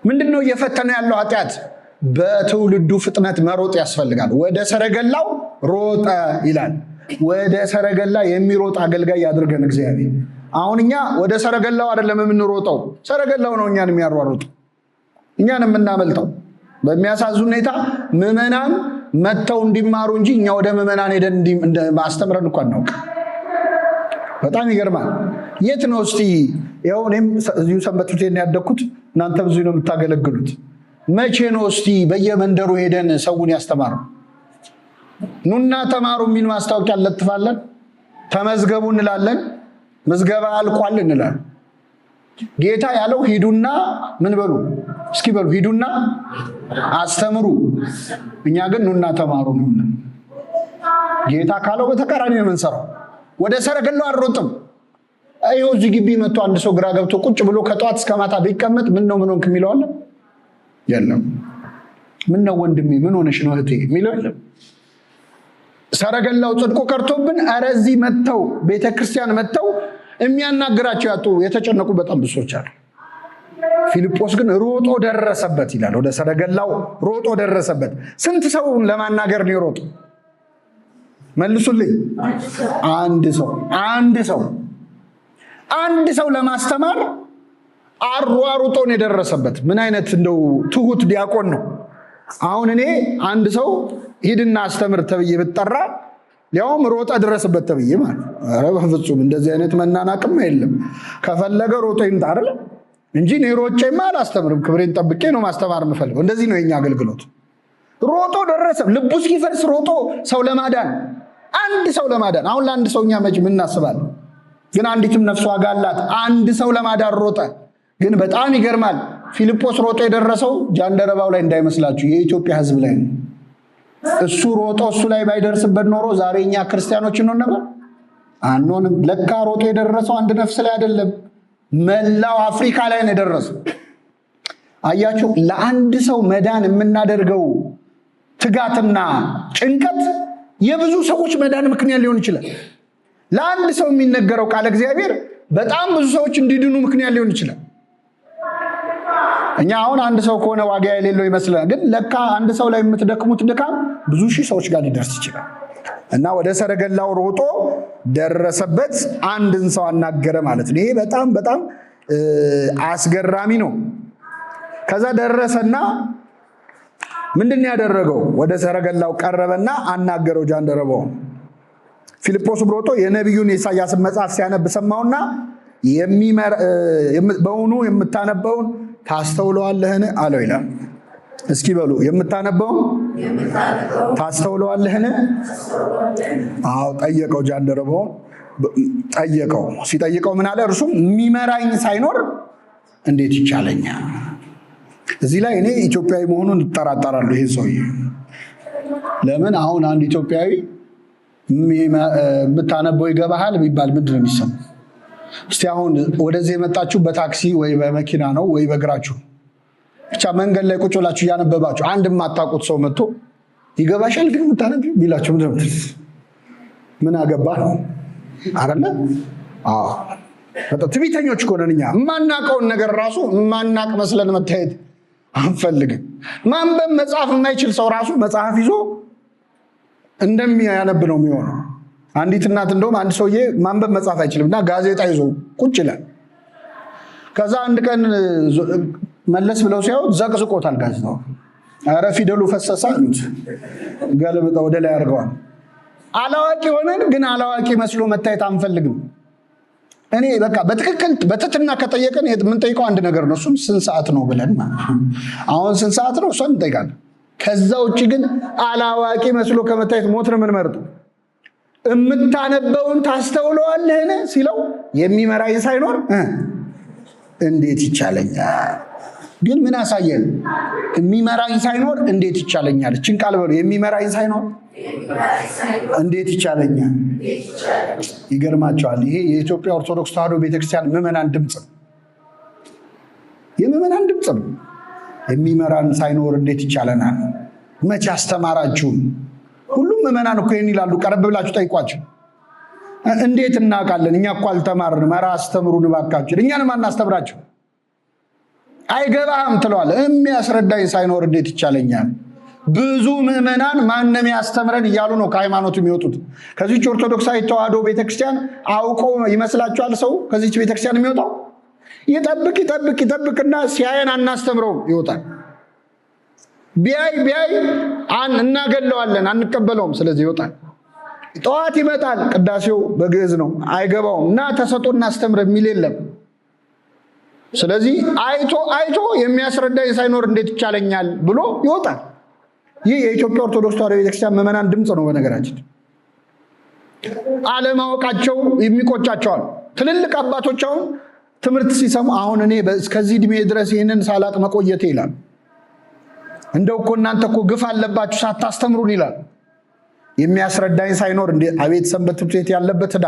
ምንድነው እየፈተነ ያለው ኃጢአት? በትውልዱ ፍጥነት መሮጥ ያስፈልጋል። ወደ ሰረገላው ሮጠ ይላል። ወደ ሰረገላ የሚሮጥ አገልጋይ ያድርገን እግዚአብሔር። አሁን እኛ ወደ ሰረገላው አይደለም የምንሮጠው፣ ሰረገላው ነው እኛን የሚያሯሩጥ፣ እኛን የምናመልጠው። በሚያሳዝን ሁኔታ ምዕመናን መጥተው እንዲማሩ እንጂ እኛ ወደ ምዕመናን ሄደን ማስተምረን እንኳን እናውቅ። በጣም ይገርማል። የት ነው እስቲ? ይኸው እኔም እዚሁ ሰንበት ትምህርት ቤት ያደግኩት፣ እናንተም እዚሁ ነው የምታገለግሉት። መቼ ነው እስቲ በየመንደሩ ሄደን ሰውን ያስተማሩ? ኑና ተማሩ የሚል ማስታወቂያ እንለጥፋለን። ተመዝገቡ እንላለን። ምዝገባ አልቋል እንላለን። ጌታ ያለው ሂዱና ምን በሉ እስኪ በሉ፣ ሂዱና አስተምሩ። እኛ ግን ኑና ተማሩ ነው። ጌታ ካለው በተቃራኒ ነው የምንሰራው። ወደ ሰረገላው አልሮጥም። አይው እዚህ ግቢ መጥቶ አንድ ሰው ግራ ገብቶ ቁጭ ብሎ ከጧት እስከ ማታ ቢቀመጥ ምን ነው ምን ሆንክ የሚለው አለ? የለም። ምን ነው ወንድሜ ምን ሆነሽ ነው እህቴ የሚለው የለም። ሰረገላው ጽድቆ ቀርቶብን ኧረ እዚህ መጥተው ቤተክርስቲያን መጥተው የሚያናግራቸው ያጡ የተጨነቁ በጣም ብዙ ሰዎች አሉ። ፊልጶስ ግን ሮጦ ደረሰበት ይላል። ወደ ሰረገላው ሮጦ ደረሰበት። ስንት ሰውን ለማናገር ነው የሮጡ? መልሱልኝ። አንድ ሰው ለማስተማር አሯሩጦ ነው የደረሰበት። ምን አይነት እንደው ትሁት ዲያቆን ነው! አሁን እኔ አንድ ሰው ሂድና አስተምር ተብዬ ብጠራ ሊያውም ሮጠ ድረስበት ተብዬ ማለት ኧረ በፍጹም እንደዚህ አይነት መናናቅም የለም። ከፈለገ ሮጦ ይምጣ አይደል እንጂ እኔ ሮጬማ አላስተምርም። ክብሬን ጠብቄ ነው ማስተማር የምፈልገው። እንደዚህ ነው የኛ አገልግሎት። ሮጦ ደረሰ። ልቡ እስኪፈርስ ሮጦ ሰው ለማዳን አንድ ሰው ለማዳን። አሁን ለአንድ ሰው እኛ መች ምን እናስባለን? ግን አንዲትም ነፍስ ዋጋ አላት። አንድ ሰው ለማዳን ሮጠ። ግን በጣም ይገርማል። ፊልጶስ ሮጦ የደረሰው ጃንደረባው ላይ እንዳይመስላችሁ የኢትዮጵያ ሕዝብ ላይ ነው። እሱ ሮጦ እሱ ላይ ባይደርስበት ኖሮ ዛሬ እኛ ክርስቲያኖች እንሆን ነበር? አንሆንም። ለካ ሮጦ የደረሰው አንድ ነፍስ ላይ አይደለም፣ መላው አፍሪካ ላይ ነው የደረሰው። አያችሁ፣ ለአንድ ሰው መዳን የምናደርገው ትጋትና ጭንቀት የብዙ ሰዎች መዳን ምክንያት ሊሆን ይችላል። ለአንድ ሰው የሚነገረው ቃል እግዚአብሔር በጣም ብዙ ሰዎች እንዲድኑ ምክንያት ሊሆን ይችላል። እኛ አሁን አንድ ሰው ከሆነ ዋጋ የሌለው ይመስላል። ግን ለካ አንድ ሰው ላይ የምትደክሙት ድካም ብዙ ሺህ ሰዎች ጋር ሊደርስ ይችላል። እና ወደ ሰረገላው ሮጦ ደረሰበት፣ አንድን ሰው አናገረ ማለት ነው። ይሄ በጣም በጣም አስገራሚ ነው። ከዛ ደረሰና ምንድን ያደረገው? ወደ ሰረገላው ቀረበና አናገረው ጃንደረባው። ፊልጶስም ሮጦ የነቢዩን የኢሳያስን መጽሐፍ ሲያነብ ሰማውና በውኑ የምታነበውን ታስተውለዋለህን አለው ይላል። እስኪ በሉ የምታነበውን ታስተውለዋለህን? አዎ ጠየቀው። ጃንደረባውን ጠየቀው። ሲጠይቀው ምን አለ? እርሱም የሚመራኝ ሳይኖር እንዴት ይቻለኛል? እዚህ ላይ እኔ ኢትዮጵያዊ መሆኑን እጠራጠራለሁ። ይሄ ሰውዬ ለምን አሁን አንድ ኢትዮጵያዊ የምታነበው ይገባሃል ቢባል ምንድን ነው የሚሰማው? እስቲ አሁን ወደዚህ የመጣችሁ በታክሲ ወይ በመኪና ነው ወይ በእግራችሁ ብቻ መንገድ ላይ ቁጭ ብላችሁ እያነበባችሁ አንድ የማታውቁት ሰው መጥቶ ይገባሻል ግን የምታነብ ቢላችሁ ምን አገባህ ነው አይደለ? አዎ በጣም ትዕቢተኞች እኮ ነን እኛ። የማናውቀውን ነገር ራሱ የማናውቅ መስለን መታየት አንፈልግም። ማንበብ መጽሐፍ የማይችል ሰው ራሱ መጽሐፍ ይዞ እንደሚያነብ ነው የሚሆነው። አንዲት እናት እንደውም አንድ ሰውዬ ማንበብ መጽሐፍ አይችልም እና ጋዜጣ ይዞ ቁጭ ይላል። ከዛ አንድ ቀን መለስ ብለው ሲያዩት ዘቅዝቆታል ጋዜጣው። ኧረ ፊደሉ ፈሰሰ አሉት። ገልብጠው ወደ ላይ አድርገዋል። አላዋቂ ሆነን ግን አላዋቂ መስሎ መታየት አንፈልግም። እኔ በቃ በትክክል በትትና ከጠየቀን የምንጠይቀው አንድ ነገር ነው። እሱም ስንት ሰዓት ነው ብለን አሁን ስንት ሰዓት ነው እሷን እንጠይቃለን። ከዛ ውጭ ግን አላዋቂ መስሎ ከመታየት ሞት ነው የምንመርጡ። እምታነበውን ታስተውለዋለህን ሲለው የሚመራኝ ሳይኖር እንዴት ይቻለኛል? ግን ምን አሳየን? የሚመራኝ ሳይኖር እንዴት ይቻለኛል? እችን ቃል በሉ። የሚመራኝ ሳይኖር እንዴት ይቻለኛል? ይገርማቸዋል። ይሄ የኢትዮጵያ ኦርቶዶክስ ተዋሕዶ ቤተክርስቲያን ምዕመናን ድምፅ ነው። የምዕመናን ድምፅ ነው። የሚመራን ሳይኖር እንዴት ይቻለናል? መቼ አስተማራችሁን? ሁሉም ምዕመናን እኮ ይህን ይላሉ። ቀረብ ብላችሁ ጠይቋቸው። እንዴት እናውቃለን? እኛ እኮ አልተማርን። መራ አስተምሩን እባካችሁ። እኛንም አናስተምራቸው። አይገባህም ትለዋለህ። የሚያስረዳኝ ሳይኖር እንዴት ይቻለኛል? ብዙ ምዕመናን ማንም ያስተምረን እያሉ ነው ከሃይማኖቱ የሚወጡት። ከዚች ኦርቶዶክሳዊ ተዋሕዶ ቤተክርስቲያን አውቀው ይመስላችኋል ሰው ከዚች ቤተክርስቲያን የሚወጣው? ይጠብቅና ሲያየን አናስተምረውም ይወጣል። ቢያይ እናገለዋለን፣ አንቀበለውም። ስለዚህ ይወጣል። ጠዋት ይመጣል፣ ቅዳሴው በግዕዝ ነው፣ አይገባውም። እና ተሰጦ እናስተምር የሚል የለም። ስለዚህ አይቶ የሚያስረዳኝ ሳይኖር እንዴት ይቻለኛል ብሎ ይወጣል። ይህ የኢትዮጵያ ኦርቶዶክስ ተዋሕዶ ቤተክርስቲያን ምዕመናን ድምፅ ነው። በነገራችን አለማወቃቸው የሚቆጫቸዋል። ትልልቅ አባቶች አሁን ትምህርት ሲሰሙ አሁን እኔ እስከዚህ ዕድሜ ድረስ ይህንን ሳላቅ መቆየቴ ይላል። እንደው እኮ እናንተ እኮ ግፍ አለባችሁ ሳታስተምሩን ይላል። የሚያስረዳኝ ሳይኖር አቤት ሰንበት ትምህርት ቤት ያለበት ዕዳ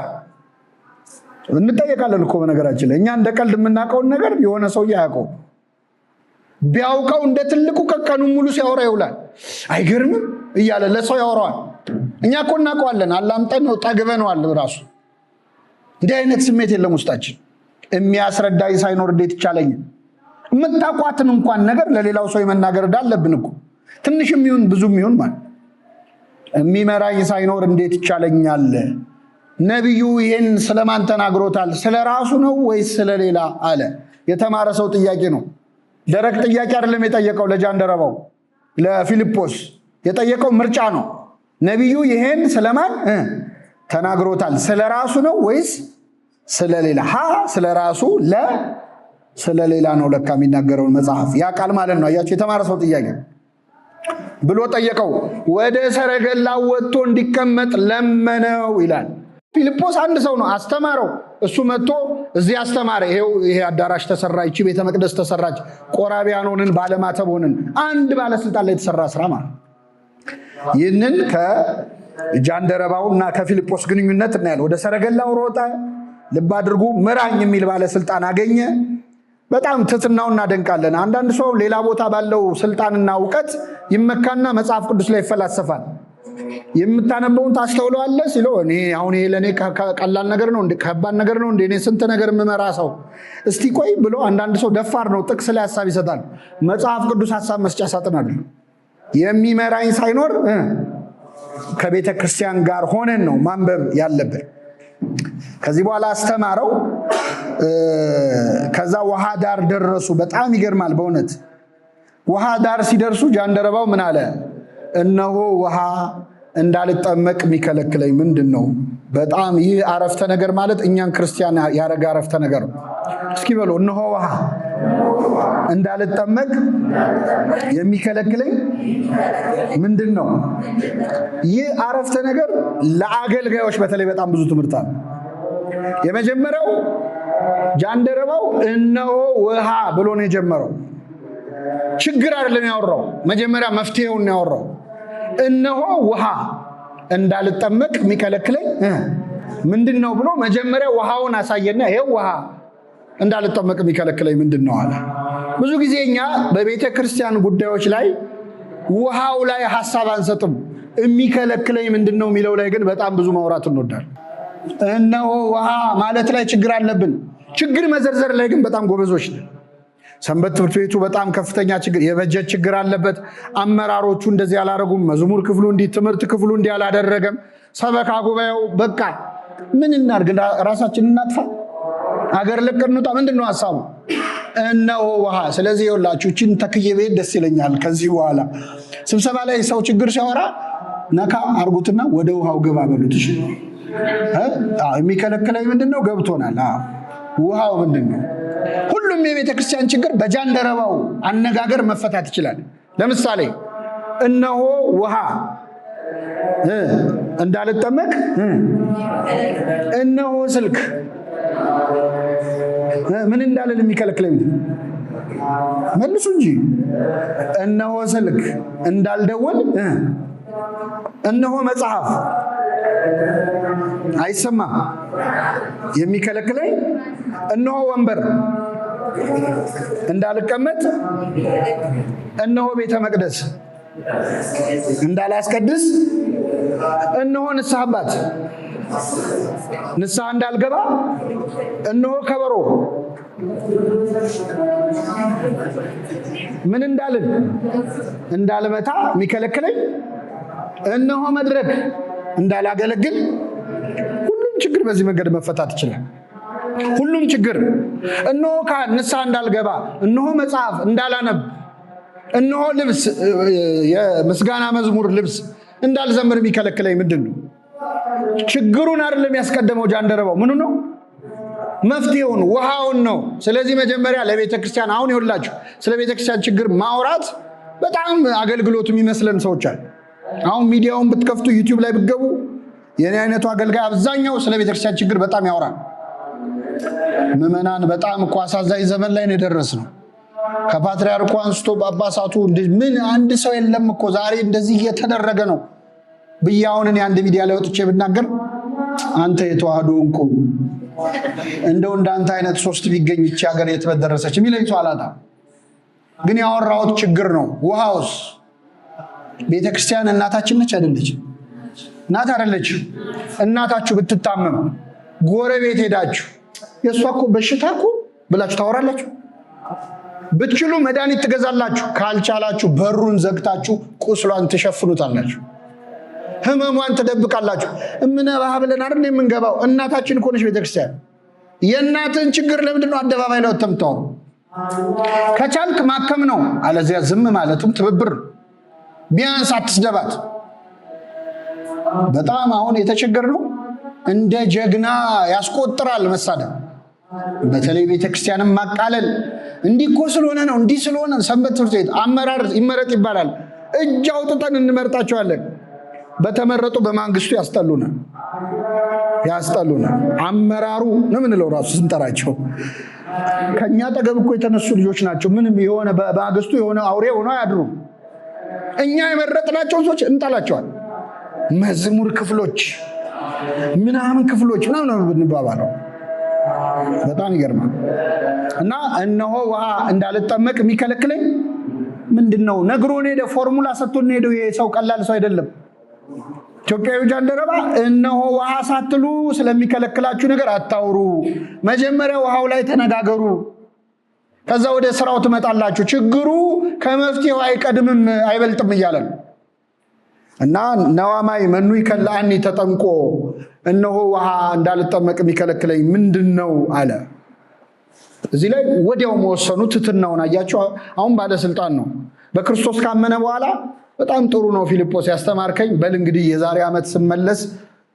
እንጠየቃለን እኮ። በነገራችን ላይ እኛ እንደ ቀልድ የምናውቀውን ነገር የሆነ ሰው ያውቀው ቢያውቀው እንደ ትልቁ ቀኑን ሙሉ ሲያወራ ይውላል። አይገርምም እያለ ለሰው ያወራዋል። እኛ እኮ እናውቀዋለን፣ አላምጠን ነው ጠግበነዋል። ራሱ እንዲህ አይነት ስሜት የለም ውስጣችን። የሚያስረዳኝ ሳይኖር እንዴት ይቻለኛል? የምታውቋትን እንኳን ነገር ለሌላው ሰው የመናገር ዕዳ አለብን እኮ። ትንሽም ይሁን ብዙም ይሁን ማለት የሚመራኝ ሳይኖር እንዴት ይቻለኛል? ነቢዩ ይህን ስለማን ተናግሮታል? ስለ ራሱ ነው ወይስ ስለሌላ አለ። የተማረ ሰው ጥያቄ ነው። ደረቅ ጥያቄ አይደለም የጠየቀው። ለጃንደረባው ለፊልጶስ የጠየቀው ምርጫ ነው። ነቢዩ ይህን ስለማን ተናግሮታል? ስለ ራሱ ነው ወይስ ስለሌላ? ስለ ራሱ፣ ስለሌላ ነው ለካ የሚናገረውን መጽሐፍ ያ ቃል ማለት ነው። አያችሁ፣ የተማረ ሰው ጥያቄ ብሎ ጠየቀው። ወደ ሰረገላ ወጥቶ እንዲቀመጥ ለመነው ይላል። ፊልጶስ አንድ ሰው ነው፣ አስተማረው። እሱ መጥቶ እዚህ አስተማረ። ይሄ አዳራሽ ተሰራ፣ ይቺ ቤተ መቅደስ ተሰራች፣ ቆራቢያን ሆንን፣ ባለማተብ ሆንን። አንድ ባለስልጣን ላይ የተሰራ ስራ ማለት። ይህንን ከጃንደረባው እና ከፊልጶስ ግንኙነት እናያለን። ወደ ሰረገላው ሮጠ። ልብ አድርጉ፣ ምራኝ የሚል ባለስልጣን አገኘ። በጣም ትሕትናውን እናደንቃለን። አንዳንድ ሰው ሌላ ቦታ ባለው ስልጣንና እውቀት ይመካና መጽሐፍ ቅዱስ ላይ ይፈላሰፋል። የምታነበውን ታስተውለዋለህ ሲለው እኔ አሁን ይሄ ለእኔ ቀላል ነገር ነው፣ ከባድ ነገር ነው፣ እኔ ስንት ነገር የምመራ ሰው፣ እስቲ ቆይ ብሎ አንዳንድ ሰው ደፋር ነው፣ ጥቅስ ላይ ሀሳብ ይሰጣል። መጽሐፍ ቅዱስ ሀሳብ መስጫ ሳጥን አይደለም። የሚመራኝ ሳይኖር ከቤተ ክርስቲያን ጋር ሆነን ነው ማንበብ ያለብን። ከዚህ በኋላ አስተማረው። ከዛ ውሃ ዳር ደረሱ። በጣም ይገርማል በእውነት። ውሃ ዳር ሲደርሱ ጃንደረባው ምን አለ? እነሆ ውሃ እንዳልጠመቅ የሚከለክለኝ ምንድን ነው? በጣም ይህ አረፍተ ነገር ማለት እኛን ክርስቲያን ያረጋ አረፍተ ነገር ነው። እስኪ በሉ፣ እነሆ ውሃ እንዳልጠመቅ የሚከለክለኝ ምንድን ነው? ይህ አረፍተ ነገር ለአገልጋዮች በተለይ በጣም ብዙ ትምህርት አለ። የመጀመሪያው ጃንደረባው እነሆ ውሃ ብሎ ነው የጀመረው። ችግር አይደለም ያወራው፣ መጀመሪያ መፍትሄውን ያወራው። እነሆ ውሃ እንዳልጠመቅ የሚከለክለኝ ምንድን ነው ብሎ መጀመሪያ ውሃውን አሳየና ይሄው ውሃ እንዳልጠመቅ የሚከለክለኝ ምንድን ነው አለ። ብዙ ጊዜ እኛ በቤተ ክርስቲያን ጉዳዮች ላይ ውሃው ላይ ሐሳብ አንሰጥም። የሚከለክለኝ ምንድን ነው የሚለው ላይ ግን በጣም ብዙ ማውራት እንወዳለን። እነሆ ውሃ ማለት ላይ ችግር አለብን። ችግር መዘርዘር ላይ ግን በጣም ጎበዞች ነን። ሰንበት ትምህርት ቤቱ በጣም ከፍተኛ ችግር፣ የበጀት ችግር አለበት። አመራሮቹ እንደዚህ አላደረጉም። መዝሙር ክፍሉ እንዲህ፣ ትምህርት ክፍሉ እንዲህ አላደረገም። ሰበካ ጉባኤው በቃ ምን እናድርግ? ራሳችን እናጥፋ? አገር ለቀን እንውጣ? ምንድን ነው ሀሳቡ? እነሆ ውሃ። ስለዚህ ይኸውላችሁ እችን ተክዬ ቤት ደስ ይለኛል። ከዚህ በኋላ ስብሰባ ላይ ሰው ችግር ሲያወራ ነካ አርጉትና ወደ ውሃው ገባ በሉት። እሺ የሚከለክለኝ ምንድን ነው? ገብቶናል። ውሃው ምንድን ነው? ሁሉም የቤተ ክርስቲያን ችግር በጃንደረባው አነጋገር መፈታት ይችላል። ለምሳሌ እነሆ ውሃ እንዳልጠመቅ እነሆ ስልክ ምን እንዳልን የሚከለክለኝ መልሱ እንጂ እነሆ ስልክ እንዳልደወል እነሆ መጽሐፍ አይሰማም የሚከለክለኝ እነሆ ወንበር እንዳልቀመጥ እነሆ ቤተ መቅደስ እንዳላስቀድስ እነሆ ንስሐ አባት ንስሐ እንዳልገባ እነሆ ከበሮ ምን እንዳልን እንዳልመታ የሚከለክለኝ እነሆ መድረክ እንዳላገለግል። ሁሉም ችግር በዚህ መንገድ መፈታት ይችላል። ሁሉም ችግር እነሆ ካህን ንስሐ እንዳልገባ እነሆ መጽሐፍ እንዳላነብ እነሆ ልብስ የምስጋና መዝሙር ልብስ እንዳልዘምር የሚከለክለኝ ምንድን ነው? ችግሩን አይደለም ያስቀደመው ጃንደረባው ምኑ ነው? መፍትሄውን ውሃውን ነው። ስለዚህ መጀመሪያ ለቤተ ክርስቲያን አሁን ይኸውላችሁ ስለ ቤተ ክርስቲያን ችግር ማውራት በጣም አገልግሎቱ የሚመስለን ሰዎች አሉ። አሁን ሚዲያውን ብትከፍቱ ዩቲዩብ ላይ ብትገቡ የኔ አይነቱ አገልጋይ አብዛኛው ስለ ቤተ ክርስቲያን ችግር በጣም ያወራል። ምዕመናን በጣም እኮ አሳዛኝ ዘመን ላይ ነው የደረስነው። ከፓትርያርኩ አንስቶ ጳጳሳቱ ምን አንድ ሰው የለም እኮ ዛሬ እንደዚህ እየተደረገ ነው ብዬ አሁን እኔ አንድ ሚዲያ ላይ ወጥቼ ብናገር አንተ የተዋህዶ እንቁ እንደው እንዳንተ አይነት ሶስት ቢገኝ ይህች ሀገር የት በደረሰች የሚለኝ ሰው አላጣም። ግን ያወራሁት ችግር ነው። ውሃውስ ቤተክርስቲያን እናታችን ነች አይደለች? እናት አይደለች? እናታችሁ ብትታመም ጎረቤት ሄዳችሁ የእሷ እኮ በሽታ እኮ ብላችሁ ታወራላችሁ? ብትችሉ መድኃኒት ትገዛላችሁ። ካልቻላችሁ በሩን ዘግታችሁ ቁስሏን ትሸፍኑታላችሁ። ህመሟን ትደብቃላችሁ። እምነባህ ብለን አይደል የምንገባው? እናታችን እኮ ነች ቤተክርስቲያን። የእናትን ችግር ለምንድን ነው አደባባይ ላይ ወጥተምታው? ከቻልክ ማከም ነው፣ አለዚያ ዝም ማለቱም ትብብር። ቢያንስ አትስደባት። በጣም አሁን የተቸገር ነው። እንደ ጀግና ያስቆጥራል መሳደብ። በተለይ ቤተክርስቲያንን ማቃለል እንዲህ እኮ ስለሆነ ነው እንዲህ ስለሆነ ሰንበት ትምህርት ቤት አመራር ይመረጥ ይባላል። እጅ አውጥተን እንመርጣቸዋለን። በተመረጡ በማንግስቱ ያስጠሉናል። አመራሩ ነው ምንለው ራሱ ስንጠራቸው ከኛ ጠገብ እኮ የተነሱ ልጆች ናቸው። ምንም የሆነ በማግስቱ የሆነ አውሬ ሆኖ አያድሩ። እኛ የመረጥናቸው ሰዎች እንጠላቸዋል። መዝሙር ክፍሎች ምናምን ክፍሎች ምናምን ብንባባለው በጣም ይገርማል። እና እነሆ ውሃ እንዳልጠመቅ የሚከለክለኝ ምንድነው? ነግሮን ሄደ። ፎርሙላ ሰጥቶን ሄደው። ይሄ ሰው ቀላል ሰው አይደለም። ኢትዮጵያዊ ጃንደረባ እነሆ ውሃ ሳትሉ ስለሚከለክላችሁ ነገር አታውሩ። መጀመሪያ ውሃው ላይ ተነጋገሩ፣ ከዛ ወደ ስራው ትመጣላችሁ። ችግሩ ከመፍትሄው አይቀድምም አይበልጥም እያለ ነው። እና ነዋማይ መኑ ይከላአኒ ተጠምቆ እነሆ ውሃ እንዳልጠመቅ የሚከለክለኝ ምንድነው አለ። እዚህ ላይ ወዲያው መወሰኑ ትትናውን አያችሁ። አሁን ባለስልጣን ነው። በክርስቶስ ካመነ በኋላ በጣም ጥሩ ነው ፊልጶስ ያስተማርከኝ፣ በል እንግዲህ የዛሬ ዓመት ስመለስ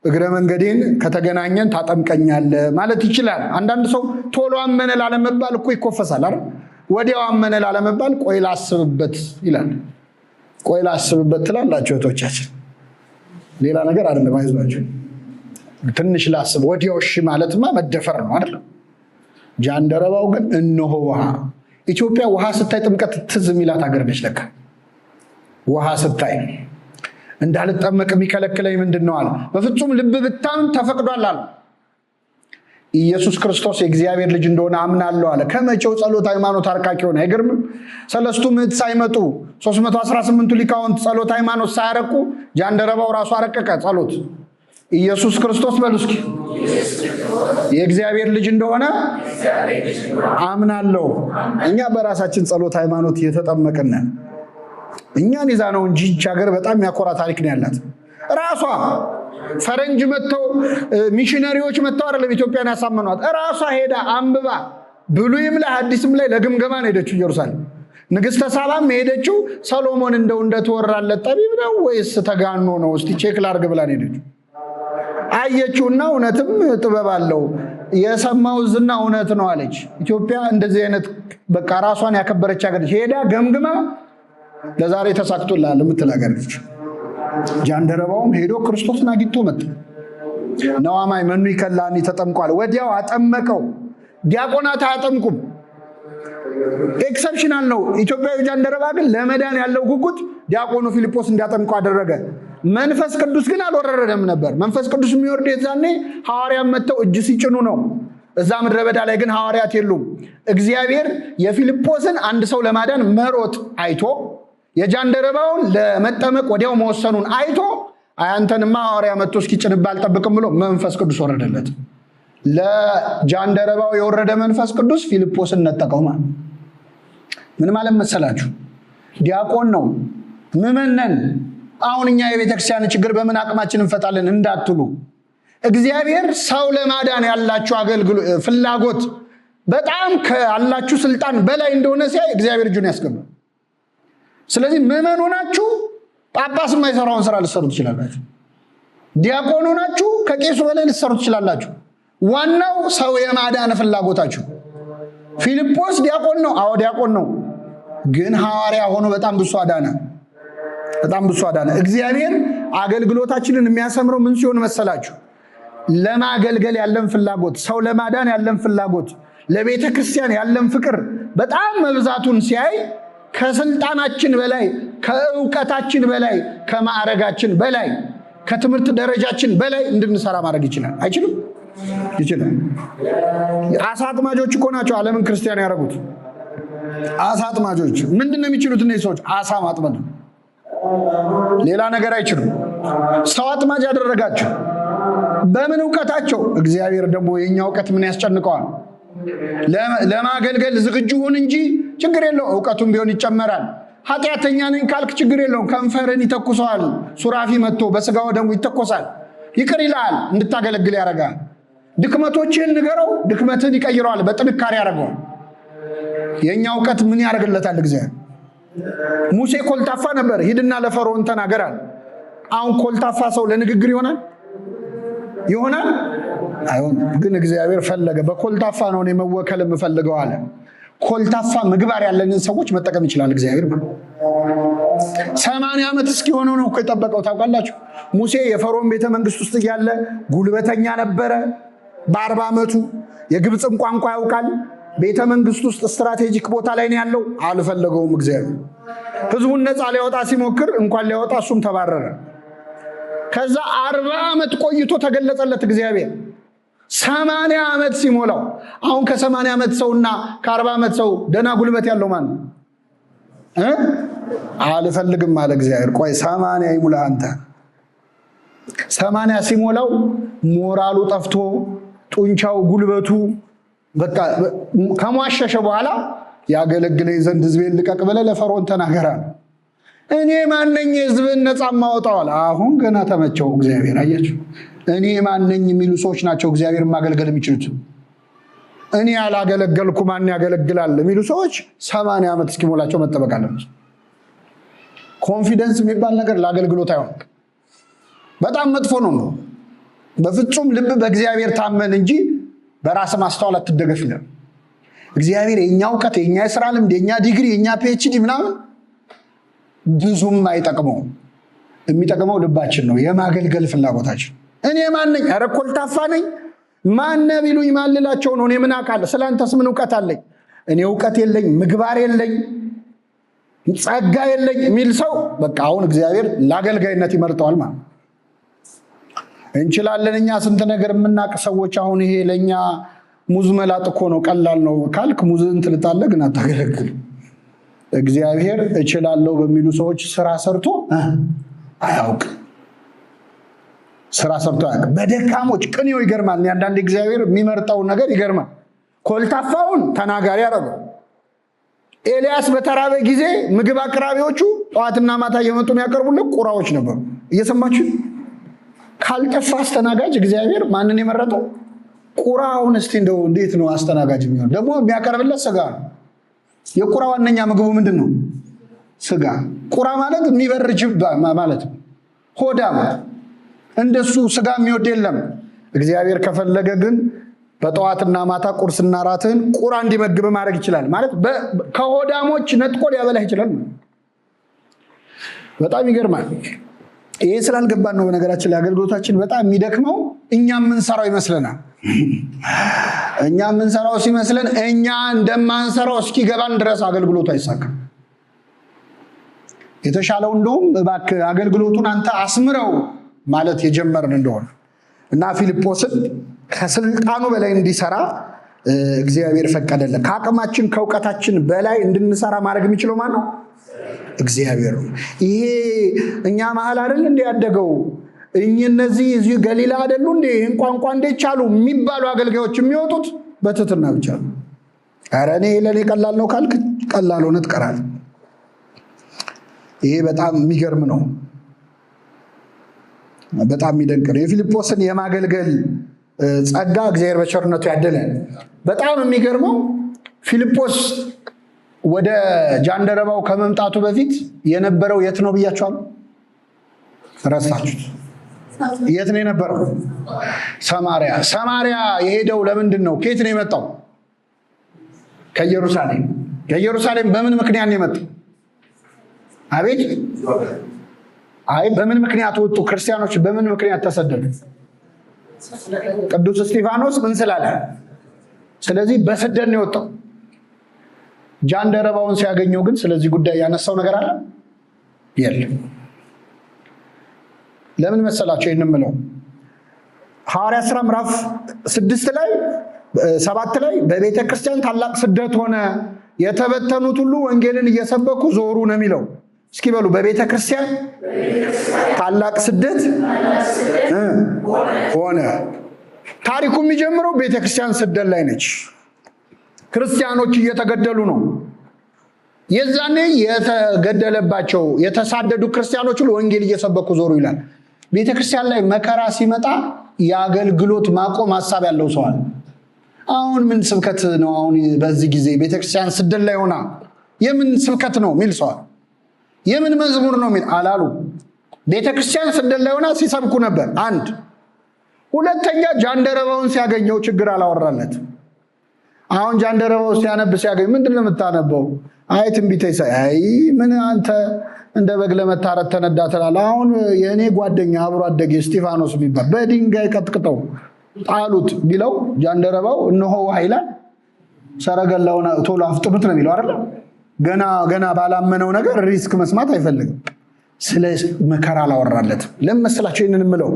እግረ መንገዴን ከተገናኘን ታጠምቀኛለህ ማለት ይችላል። አንዳንድ ሰው ቶሎ አመነ ላለመባል እኮ ይኮፈሳል አይደል? ወዲያው አመነ ላለመባል ቆይ ላስብበት ይላል። ቆይ ላስብበት ትላላችሁ እህቶቻችን። ሌላ ነገር አይደለም፣ አይዟችሁ ትንሽ ላስብ። ወዲያው እሺ ማለትማ መደፈር ነው አይደል? ጃንደረባው ግን እነሆ ውሃ። ኢትዮጵያ ውሃ ስታይ ጥምቀት ትዝ የሚላት ሀገር ነች ለካ። ውሃ ስታይ እንዳልጠመቅ የሚከለክለኝ ምንድን ነው አለ። በፍጹም ልብ ብታምን ተፈቅዷል አለ። ኢየሱስ ክርስቶስ የእግዚአብሔር ልጅ እንደሆነ አምናለሁ አለ። ከመቼው ጸሎት ሃይማኖት አርቃቂ ሆነ? አይገርምም? ሰለስቱ ምዕት ሳይመጡ 318ቱ ሊቃውንት ጸሎት ሃይማኖት ሳያረቁ ጃንደረባው ራሱ አረቀቀ ጸሎት። ኢየሱስ ክርስቶስ በሉ እስኪ የእግዚአብሔር ልጅ እንደሆነ አምናለሁ። እኛ በራሳችን ጸሎት ሃይማኖት እየተጠመቅን እኛን ይዛ ነው እንጂ ይህች ሀገር በጣም የሚያኮራ ታሪክ ነው ያላት። ራሷ ፈረንጅ መጥተው ሚሽነሪዎች መጥተው አይደለም ኢትዮጵያን ያሳመኗት። ራሷ ሄዳ አንብባ ብሉይም ላይ አዲስም ላይ ለግምገማ ነው ሄደችው ኢየሩሳሌም። ንግስተ ሳባም ሄደችው ሰሎሞን እንደተወራለት ጠቢብ ነው ወይስ ተጋኖ ነው እስቲ ቼክ ላድርግ ብላ ነው ሄደችው። አየችውና እውነትም ጥበብ አለው የሰማው ዝና እውነት ነው አለች። ኢትዮጵያ እንደዚህ አይነት በቃ ራሷን ያከበረች ሀገር ሄዳ ገምግማ ለዛሬ ተሳክቶልሃል የምትላገርች ጃንደረባውም ሄዶ ክርስቶስን አግኝቶ መጣ። ነዋማይ መኑ ይከላኒ ተጠምቋል። ወዲያው አጠመቀው። ዲያቆናት አያጠምቁም፣ ኤክሰፕሽናል ነው። ኢትዮጵያዊ ጃንደረባ ግን ለመዳን ያለው ጉጉት ዲያቆኑ ፊልጶስ እንዲያጠምቀው አደረገ። መንፈስ ቅዱስ ግን አልወረደም ነበር። መንፈስ ቅዱስ የሚወርድ የዛኔ ሐዋርያት መጥተው እጅ ሲጭኑ ነው። እዛ ምድረ በዳ ላይ ግን ሐዋርያት የሉም። እግዚአብሔር የፊልጶስን አንድ ሰው ለማዳን መሮጥ አይቶ የጃንደረባውን ለመጠመቅ ወዲያው መወሰኑን አይቶ አንተንማ ሐዋርያ መጥቶ እስኪጭንብህ አልጠብቅም ብሎ መንፈስ ቅዱስ ወረደለት። ለጃንደረባው የወረደ መንፈስ ቅዱስ ፊልጶስን ነጠቀው። ማለት ምን ማለት መሰላችሁ? ዲያቆን ነው፣ ምዕመን ነን። አሁን እኛ የቤተክርስቲያን ችግር በምን አቅማችን እንፈታለን እንዳትሉ፣ እግዚአብሔር ሰው ለማዳን ያላችሁ ፍላጎት በጣም ካላችሁ ስልጣን በላይ እንደሆነ ሲያይ እግዚአብሔር እጁን ያስገባል። ስለዚህ ምዕመን ሆናችሁ ጳጳስ የማይሰራውን ስራ ልትሰሩ ትችላላችሁ። ዲያቆን ሆናችሁ ከቄሱ በላይ ልትሰሩ ትችላላችሁ። ዋናው ሰው የማዳን ፍላጎታችሁ። ፊልጶስ ዲያቆን ነው። አዎ ዲያቆን ነው፣ ግን ሐዋርያ ሆኖ በጣም ብዙ አዳነ። በጣም ብዙ አዳነ። እግዚአብሔር አገልግሎታችንን የሚያሰምረው ምን ሲሆን መሰላችሁ? ለማገልገል ያለን ፍላጎት፣ ሰው ለማዳን ያለን ፍላጎት፣ ለቤተ ክርስቲያን ያለን ፍቅር በጣም መብዛቱን ሲያይ ከስልጣናችን በላይ፣ ከእውቀታችን በላይ፣ ከማዕረጋችን በላይ፣ ከትምህርት ደረጃችን በላይ እንድንሰራ ማድረግ ይችላል። አይችልም? ይችላል። አሳ አጥማጆች እኮ ናቸው ዓለምን ክርስቲያን ያደረጉት። አሳ አጥማጆች ምንድን ነው የሚችሉት? እነዚህ ሰዎች አሳ ማጥመድ፣ ሌላ ነገር አይችሉም። ሰው አጥማጅ ያደረጋቸው በምን እውቀታቸው? እግዚአብሔር ደግሞ የኛ እውቀት ምን ያስጨንቀዋል? ለማገልገል ዝግጁ ሁን እንጂ ችግር የለው፣ እውቀቱም ቢሆን ይጨመራል። ኃጢአተኛ ነኝ ካልክ ችግር የለውም፣ ከንፈርን ይተኩሰዋል። ሱራፊ መጥቶ በስጋው ደግሞ ይተኮሳል፣ ይቅር ይላል፣ እንድታገለግል ያደርጋል። ድክመቶችን ንገረው፣ ድክመትን ይቀይረዋል፣ በጥንካሬ ያደርገዋል። የኛ እውቀት ምን ያደርግለታል? እግዚአብሔር ሙሴ ኮልታፋ ነበር፣ ሂድና ለፈርዖን ተናገራል። አሁን ኮልታፋ ሰው ለንግግር ይሆናል? አይሆን። ግን እግዚአብሔር ፈለገ። በኮልታፋ ነው እኔ መወከል የምፈልገው አለ። ኮልታፋ ምግባር ያለንን ሰዎች መጠቀም ይችላል እግዚአብሔር። 80 ዓመት እስኪሆነው ነው እኮ የጠበቀው። ታውቃላችሁ ሙሴ የፈርዖን ቤተ መንግስት ውስጥ እያለ ጉልበተኛ ነበረ። በ40 ዓመቱ የግብፅን ቋንቋ ያውቃል። ቤተ መንግስት ውስጥ ስትራቴጂክ ቦታ ላይ ነው ያለው። አልፈለገውም እግዚአብሔር። ህዝቡን ነፃ ሊያወጣ ሲሞክር እንኳን ሊያወጣ እሱም ተባረረ። ከዛ 40 ዓመት ቆይቶ ተገለጸለት እግዚአብሔር 80 ዓመት ሲሞላው። አሁን ከ80 ዓመት ሰውና ከ40 ዓመት ሰው ደና ጉልበት ያለው ማን ነው? አልፈልግም አለ እግዚአብሔር። ቆይ 80 ይሙላ አንተ። 80 ሲሞላው ሞራሉ ጠፍቶ ጡንቻው ጉልበቱ በቃ ከሟሸሸ በኋላ ያገለግለኝ ዘንድ ህዝቤን ልቀቅ ብለህ ለፈርዖን ተናገራ። እኔ ማነኝ ህዝብን ነፃ ማውጣው? አሁን ገና ተመቸው እግዚአብሔር። አያችሁ እኔ ማነኝ የሚሉ ሰዎች ናቸው እግዚአብሔር ማገልገል የሚችሉት። እኔ ያላገለገልኩ ማን ያገለግላል የሚሉ ሰዎች 80 ዓመት እስኪሞላቸው መጠበቅ አለበት። ኮንፊደንስ የሚባል ነገር ለአገልግሎት አይሆን፣ በጣም መጥፎ ነው። በፍጹም ልብ በእግዚአብሔር ታመን እንጂ በራስ ማስተዋል አትደገፍ ይላል እግዚአብሔር። የኛ እውቀት፣ የኛ የሥራ ልምድ፣ የኛ ዲግሪ፣ የኛ ፒኤችዲ ምናምን ብዙም አይጠቅመውም። የሚጠቅመው ልባችን ነው፣ የማገልገል ፍላጎታችን። እኔ ማን ነኝ? ኧረ ኮልታፋ ነኝ። ማን ቢሉኝ ማልላቸው ነው? እኔ ምን አውቃለሁ? ስለአንተስ ምን እውቀት አለኝ? እኔ እውቀት የለኝ፣ ምግባር የለኝ፣ ጸጋ የለኝ የሚል ሰው በቃ አሁን እግዚአብሔር ለአገልጋይነት ይመርጠዋል ማለት ነው። እንችላለን እኛ ስንት ነገር የምናውቅ ሰዎች። አሁን ይሄ ለእኛ ሙዝ መላጥ እኮ ነው፣ ቀላል ነው ካልክ ሙዝን ትልጣለህ፣ ግን አታገለግል። እግዚአብሔር እችላለሁ በሚሉ ሰዎች ስራ ሰርቶ አያውቅም። ስራ ሰርቶ አያውቅም። በደካሞች ቅኔው ይገርማል። አንዳንድ እግዚአብሔር የሚመርጠውን ነገር ይገርማል። ኮልታፋውን ተናጋሪ አደረገው። ኤልያስ በተራበ ጊዜ ምግብ አቅራቢዎቹ ጠዋትና ማታ እየመጡ የሚያቀርቡለት ቁራዎች ነበሩ። እየሰማችሁ ካልጠፋ አስተናጋጅ እግዚአብሔር ማንን የመረጠው? ቁራውን። እስቲ እንደው እንዴት ነው አስተናጋጅ የሚሆን? ደግሞ የሚያቀርብለት ስጋ ነው። የቁራ ዋነኛ ምግቡ ምንድን ነው? ስጋ። ቁራ ማለት የሚበር ጅብ ማለት ነው፣ ሆዳም። እንደሱ ስጋ የሚወድ የለም። እግዚአብሔር ከፈለገ ግን በጠዋትና ማታ ቁርስና ራትህን ቁራ እንዲመግብ ማድረግ ይችላል። ማለት ከሆዳሞች ነጥቆ ሊያበላህ ይችላል። በጣም ይገርማል። ይሄ ስላልገባን ነው በነገራችን ላይ አገልግሎታችን በጣም የሚደክመው። እኛ የምንሰራው ይመስለናል። እኛ የምንሰራው ሲመስለን እኛ እንደማንሰራው እስኪገባን ድረስ አገልግሎቱ አይሳካም። የተሻለው እንደውም እባክህ አገልግሎቱን አንተ አስምረው ማለት የጀመርን እንደሆነ እና ፊልጶስን ከስልጣኑ በላይ እንዲሰራ እግዚአብሔር ፈቀደለት። ከአቅማችን ከእውቀታችን በላይ እንድንሰራ ማድረግ የሚችለው ማን ነው? እግዚአብሔር ነው። ይሄ እኛ መሀል አይደል እንደ ያደገው እነዚህ እዚህ ገሊላ አይደሉ እንዴ ይህን ቋንቋ እንዴት ቻሉ የሚባሉ አገልጋዮች የሚወጡት በትህትና ብቻ ነው። ኧረ እኔ ለእኔ ቀላል ነው ካልክ ቀላል ሆነ ትቀራለህ። ይሄ በጣም የሚገርም ነው። በጣም የሚደንቅ ነው። የፊልጶስን የማገልገል ጸጋ እግዚአብሔር በቸርነቱ ያደለን። በጣም የሚገርመው ፊልጶስ ወደ ጃንደረባው ከመምጣቱ በፊት የነበረው የት ነው ብያችኋለሁ? ረሳችሁት? የት ነው የነበረው? ሰማሪያ። ሰማሪያ የሄደው ለምንድን ነው? ከየት ነው የመጣው? ከኢየሩሳሌም። ከኢየሩሳሌም በምን ምክንያት ነው የመጣው? አቤት። አይ በምን ምክንያት ወጡ? ክርስቲያኖች በምን ምክንያት ተሰደዱ? ቅዱስ እስጢፋኖስ ምን ስላለ? ስለዚህ በስደት ነው የወጣው። ጃንደረባውን ሲያገኘው ግን ስለዚህ ጉዳይ ያነሳው ነገር አለ የለም። ለምን መሰላቸው ይህን የምለው? ሐዋርያት ሥራ ምዕራፍ 7 ላይ በቤተ ክርስቲያን ታላቅ ስደት ሆነ፣ የተበተኑት ሁሉ ወንጌልን እየሰበኩ ዞሩ ነው የሚለው። እስኪ በሉ በቤተ ክርስቲያን ታላቅ ስደት ሆነ። ታሪኩ የሚጀምረው ቤተ ክርስቲያን ስደት ላይ ነች። ክርስቲያኖች እየተገደሉ ነው። የዛኔ የተገደለባቸው የተሳደዱ ክርስቲያኖች ሁሉ ወንጌል እየሰበኩ ዞሩ ይላል። ቤተ ክርስቲያን ላይ መከራ ሲመጣ የአገልግሎት ማቆም ሀሳብ ያለው ሰው አለ። አሁን ምን ስብከት ነው? አሁን በዚህ ጊዜ ቤተ ክርስቲያን ስደት ላይ ሆና የምን ስብከት ነው የሚል ሰው፣ የምን መዝሙር ነው የሚል አላሉ። ቤተ ክርስቲያን ስደት ላይ ሆና ሲሰብኩ ነበር። አንድ ሁለተኛ ጃንደረባውን ሲያገኘው ችግር አላወራለት። አሁን ጃንደረባው ሲያነብ ሲያገኝ ምንድን ነው የምታነበው? አይ ትንቢተ ኢሳይያስ። አይ ምን አንተ እንደ በግ ለመታረድ ተነዳ ትላለህ? አሁን የእኔ ጓደኛ አብሮ አደጌ እስጢፋኖስ የሚባል በድንጋይ ቀጥቅጠው ጣሉት ቢለው ጃንደረባው እነሆ ኃይላ ሰረገላውን ቶሎ አፍጥኑት ነው የሚለው አይደል? ገና ባላመነው ነገር ሪስክ መስማት አይፈልግም። ስለ መከራ አላወራለት። ለምን መሰላችሁ ይህንን የምለው?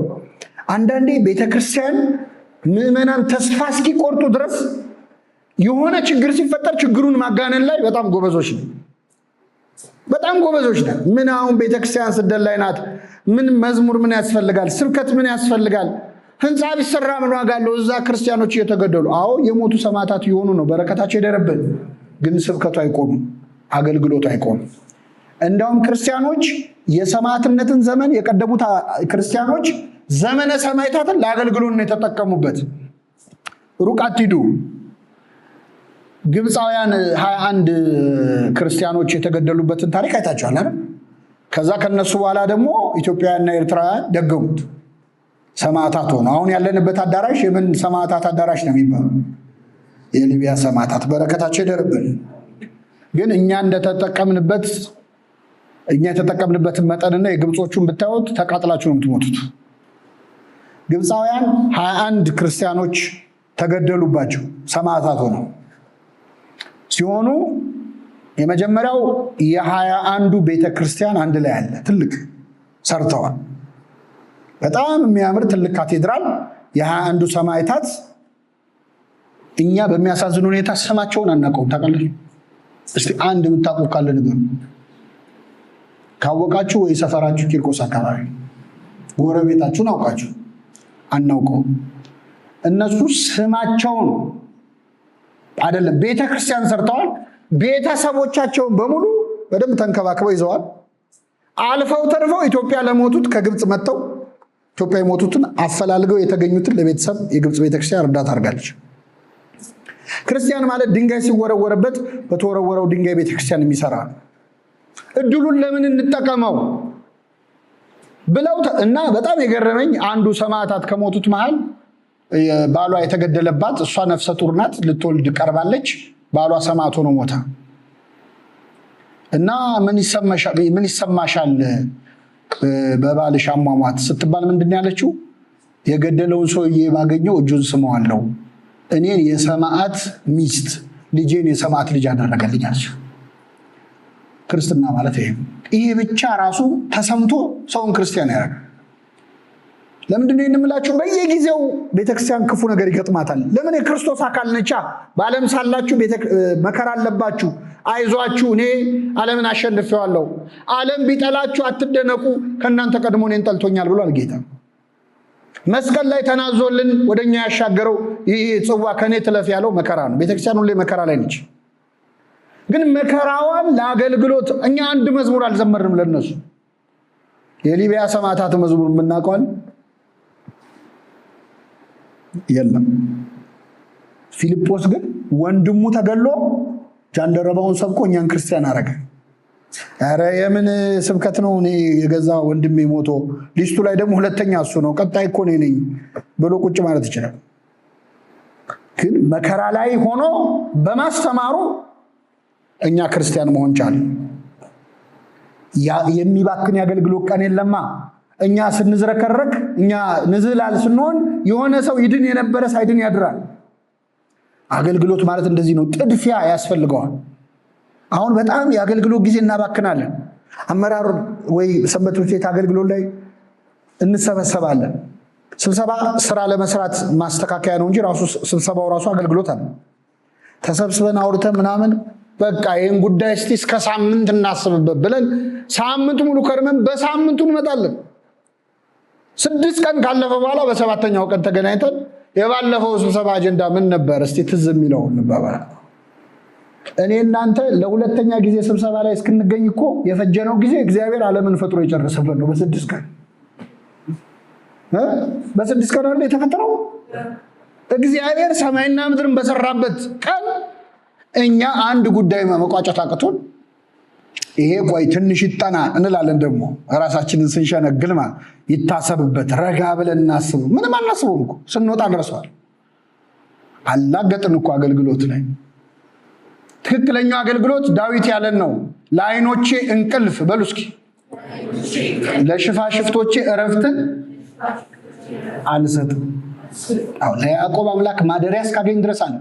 አንዳንዴ ቤተክርስቲያን ምዕመናን ተስፋ እስኪቆርጡ ድረስ የሆነ ችግር ሲፈጠር ችግሩን ማጋነን ላይ በጣም ጎበዞች ነው። በጣም ጎበዞች ነው። ምን አሁን ቤተክርስቲያን ስደት ላይ ናት፣ ምን መዝሙር ምን ያስፈልጋል? ስብከት ምን ያስፈልጋል? ህንፃ ቢሰራ ምን ዋጋ አለው? እዛ ክርስቲያኖች እየተገደሉ። አዎ የሞቱ ሰማዕታት የሆኑ ነው፣ በረከታቸው ይደረብን። ግን ስብከቱ አይቆምም፣ አገልግሎቱ አይቆምም። እንደውም ክርስቲያኖች የሰማዕትነትን ዘመን የቀደሙት ክርስቲያኖች ዘመነ ሰማዕታትን ለአገልግሎት ነው የተጠቀሙበት። ሩቅ አትሂዱ። ግብፃውያን 21 ክርስቲያኖች የተገደሉበትን ታሪክ አይታችኋል አይደል? ከዛ ከነሱ በኋላ ደግሞ ኢትዮጵያውያንና ኤርትራውያን ደገሙት፣ ሰማዕታት ሆኑ። አሁን ያለንበት አዳራሽ የምን ሰማዕታት አዳራሽ ነው የሚባለው? የሊቢያ ሰማዕታት። በረከታቸው ይደርብን። ግን እኛ የተጠቀምንበትን መጠንና የግብጾቹን ብታዩት ተቃጥላችሁ ነው የምትሞቱት። ግብፃውያን 21 ክርስቲያኖች ተገደሉባቸው፣ ሰማዕታት ሆነው ሲሆኑ የመጀመሪያው የ21ዱ ቤተ ክርስቲያን አንድ ላይ አለ፣ ትልቅ ሰርተዋል። በጣም የሚያምር ትልቅ ካቴድራል። የ21ዱ ሰማዕታት እኛ በሚያሳዝን ሁኔታ ስማቸውን አናውቀውም። ታውቃላችሁ? እስቲ አንድ የምታውቁ ካለ ንገሩ። ካወቃችሁ ወይ ሰፈራችሁ ቂርቆስ አካባቢ ጎረቤታችሁን አውቃችሁ አናውቀውም። እነሱ ስማቸውን አይደለም ቤተ ክርስቲያን ሰርተዋል። ቤተሰቦቻቸውን በሙሉ በደንብ ተንከባክበው ይዘዋል። አልፈው ተርፈው ኢትዮጵያ ለሞቱት ከግብፅ መጥተው ኢትዮጵያ የሞቱትን አፈላልገው የተገኙትን ለቤተሰብ የግብፅ ቤተክርስቲያን እርዳታ አድርጋለች። ክርስቲያን ማለት ድንጋይ ሲወረወረበት በተወረወረው ድንጋይ ቤተክርስቲያን የሚሰራ ነው። እድሉን ለምን እንጠቀመው ብለው እና በጣም የገረመኝ አንዱ ሰማዕታት ከሞቱት መሃል ባሏ የተገደለባት እሷ ነፍሰ ጡር ናት፣ ልትወልድ ቀርባለች። ባሏ ሰማዕት ሆኖ ሞታ እና ምን ይሰማሻል በባልሽ አሟሟት ስትባል ምንድን ያለችው? የገደለውን ሰውዬ ባገኘው እጁን ስመዋለሁ፣ እኔን የሰማዕት ሚስት ልጄን የሰማዕት ልጅ አደረገልኝ አለች። ክርስትና ማለት ይሄ ብቻ ራሱ ተሰምቶ ሰውን ክርስቲያን ያደርጋል። ለምንድን ነው የምንላችሁ? በየጊዜው ቤተክርስቲያን ክፉ ነገር ይገጥማታል። ለምን? የክርስቶስ አካል ነቻ። በዓለም ሳላችሁ መከራ አለባችሁ፣ አይዟችሁ እኔ ዓለምን አሸንፌዋለሁ። ዓለም ቢጠላችሁ አትደነቁ፣ ከእናንተ ቀድሞ እኔን ጠልቶኛል ብሏል ጌታ። መስቀል ላይ ተናዞልን ወደኛ ያሻገረው ይህ ጽዋ ከኔ ትለፍ ያለው መከራ ነው። ቤተክርስቲያን ሁሌ መከራ ላይ ነች። ግን መከራዋን ለአገልግሎት እኛ አንድ መዝሙር አልዘመርንም ለነሱ። የሊቢያ ሰማዕታት መዝሙር የምናውቀዋል የለም። ፊልጶስ ግን ወንድሙ ተገሎ ጃንደረባውን ሰብኮ እኛን ክርስቲያን አረገ። ኧረ የምን ስብከት ነው? እኔ የገዛ ወንድሜ ሞቶ ሊስቱ ላይ ደግሞ ሁለተኛ እሱ ነው፣ ቀጣይ እኮ እኔ ነኝ ብሎ ቁጭ ማለት ይችላል። ግን መከራ ላይ ሆኖ በማስተማሩ እኛ ክርስቲያን መሆን ቻል። የሚባክን የአገልግሎት ቀን የለማ። እኛ ስንዝረከረክ፣ እኛ ንዝላል ስንሆን የሆነ ሰው ይድን የነበረ ሳይድን ያድራል። አገልግሎት ማለት እንደዚህ ነው። ጥድፊያ ያስፈልገዋል። አሁን በጣም የአገልግሎት ጊዜ እናባክናለን። አመራር ወይ ሰንበት ትምህርት ቤት አገልግሎት ላይ እንሰበሰባለን። ስብሰባ ስራ ለመስራት ማስተካከያ ነው እንጂ ራሱ ስብሰባው ራሱ አገልግሎት አለ። ተሰብስበን አውርተን ምናምን በቃ ይህን ጉዳይ እስቲ እስከ ሳምንት እናስብበት ብለን ሳምንት ሙሉ ከርመን በሳምንቱ እንመጣለን። 6 ቀን ካለፈ በኋላ በሰባተኛው ቀን ተገናኝተን የባለፈው ስብሰባ አጀንዳ ምን ነበር እስቲ ትዝ የሚለው እንባባል። እኔ እናንተ ለሁለተኛ ጊዜ ስብሰባ ላይ እስክንገኝ እኮ የፈጀነው ጊዜ እግዚአብሔር ዓለምን ፈጥሮ የጨረሰበት ነው። በ6 ቀን በ6 ቀን አይደል የተፈጠረው? እግዚአብሔር ሰማይና ምድርን በሰራበት ቀን እኛ አንድ ጉዳይ መቋጨት አቅቶን ይሄ ቆይ ትንሽ ይጠና እንላለን። ደግሞ ራሳችንን ስንሸነግል ማለት ይታሰብበት፣ ረጋ ብለን እናስብ። ምንም አናስበውም እኮ ስንወጣ ደርሷል። አላገጥን እኮ አገልግሎት ላይ። ትክክለኛው አገልግሎት ዳዊት ያለን ነው። ለዓይኖቼ እንቅልፍ በሉ እስኪ ለሽፋሽፍቶቼ እረፍትን አልሰጥም። ለያዕቆብ አምላክ ማደሪያ እስካገኝ ድረስ አለ።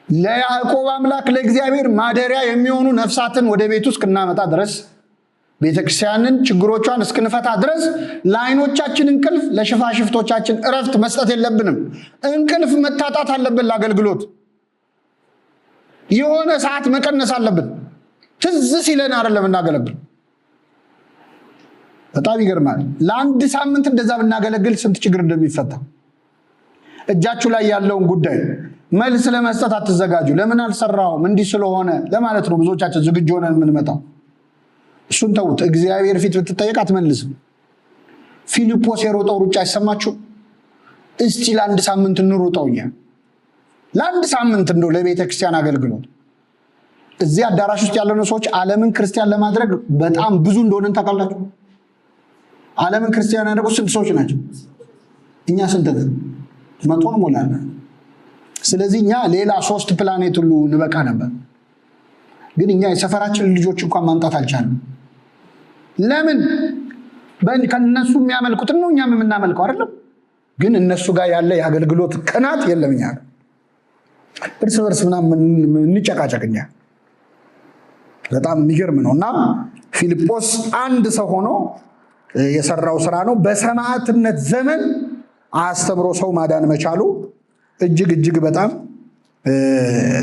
ለያዕቆብ አምላክ ለእግዚአብሔር ማደሪያ የሚሆኑ ነፍሳትን ወደ ቤቱ እስክናመጣ ድረስ፣ ቤተክርስቲያንን ችግሮቿን እስክንፈታ ድረስ ለዓይኖቻችን እንቅልፍ ለሽፋሽፍቶቻችን እረፍት መስጠት የለብንም። እንቅልፍ መታጣት አለብን። ለአገልግሎት የሆነ ሰዓት መቀነስ አለብን። ትዝ ሲለን አይደለም እናገለግል። በጣም ይገርማል። ለአንድ ሳምንት እንደዛ ብናገለግል ስንት ችግር እንደሚፈታ። እጃችሁ ላይ ያለውን ጉዳይ መልስ ለመስጠት አትዘጋጁ። ለምን አልሰራሁም እንዲህ ስለሆነ ለማለት ነው ብዙዎቻችን ዝግጁ ሆነን የምንመጣው። እሱን ተውት። እግዚአብሔር ፊት ብትጠየቅ አትመልስም። ፊልጶስ የሮጠው ሩጫ አይሰማችሁ? እስቲ ለአንድ ሳምንት እንሩጠው። እኛ ለአንድ ሳምንት እንደው ለቤተ ክርስቲያን አገልግሎት እዚህ አዳራሽ ውስጥ ያለነው ሰዎች ዓለምን ክርስቲያን ለማድረግ በጣም ብዙ እንደሆነን ታውቃላችሁ። ዓለምን ክርስቲያን ያደረጉት ስንት ሰዎች ናቸው? እኛ ስንት ነን? 100 ሞላለን። ስለዚህ እኛ ሌላ 3 ፕላኔት ሁሉ እንበቃ ነበር። ግን እኛ የሰፈራችን ልጆች እንኳን ማምጣት አልቻለም። ለምን? ከነሱ የሚያመልኩትን ነው እኛም የምናመልከው አይደለም። ግን እነሱ ጋር ያለ የአገልግሎት ቅናት የለም። እኛ እርስ በርስ ምናምን እንጨቃጨቅኛ። በጣም የሚገርም ነው። እና ፊልጶስ አንድ ሰው ሆኖ የሰራው ስራ ነው። በሰማዕትነት ዘመን አስተምሮ ሰው ማዳን መቻሉ እጅግ እጅግ በጣም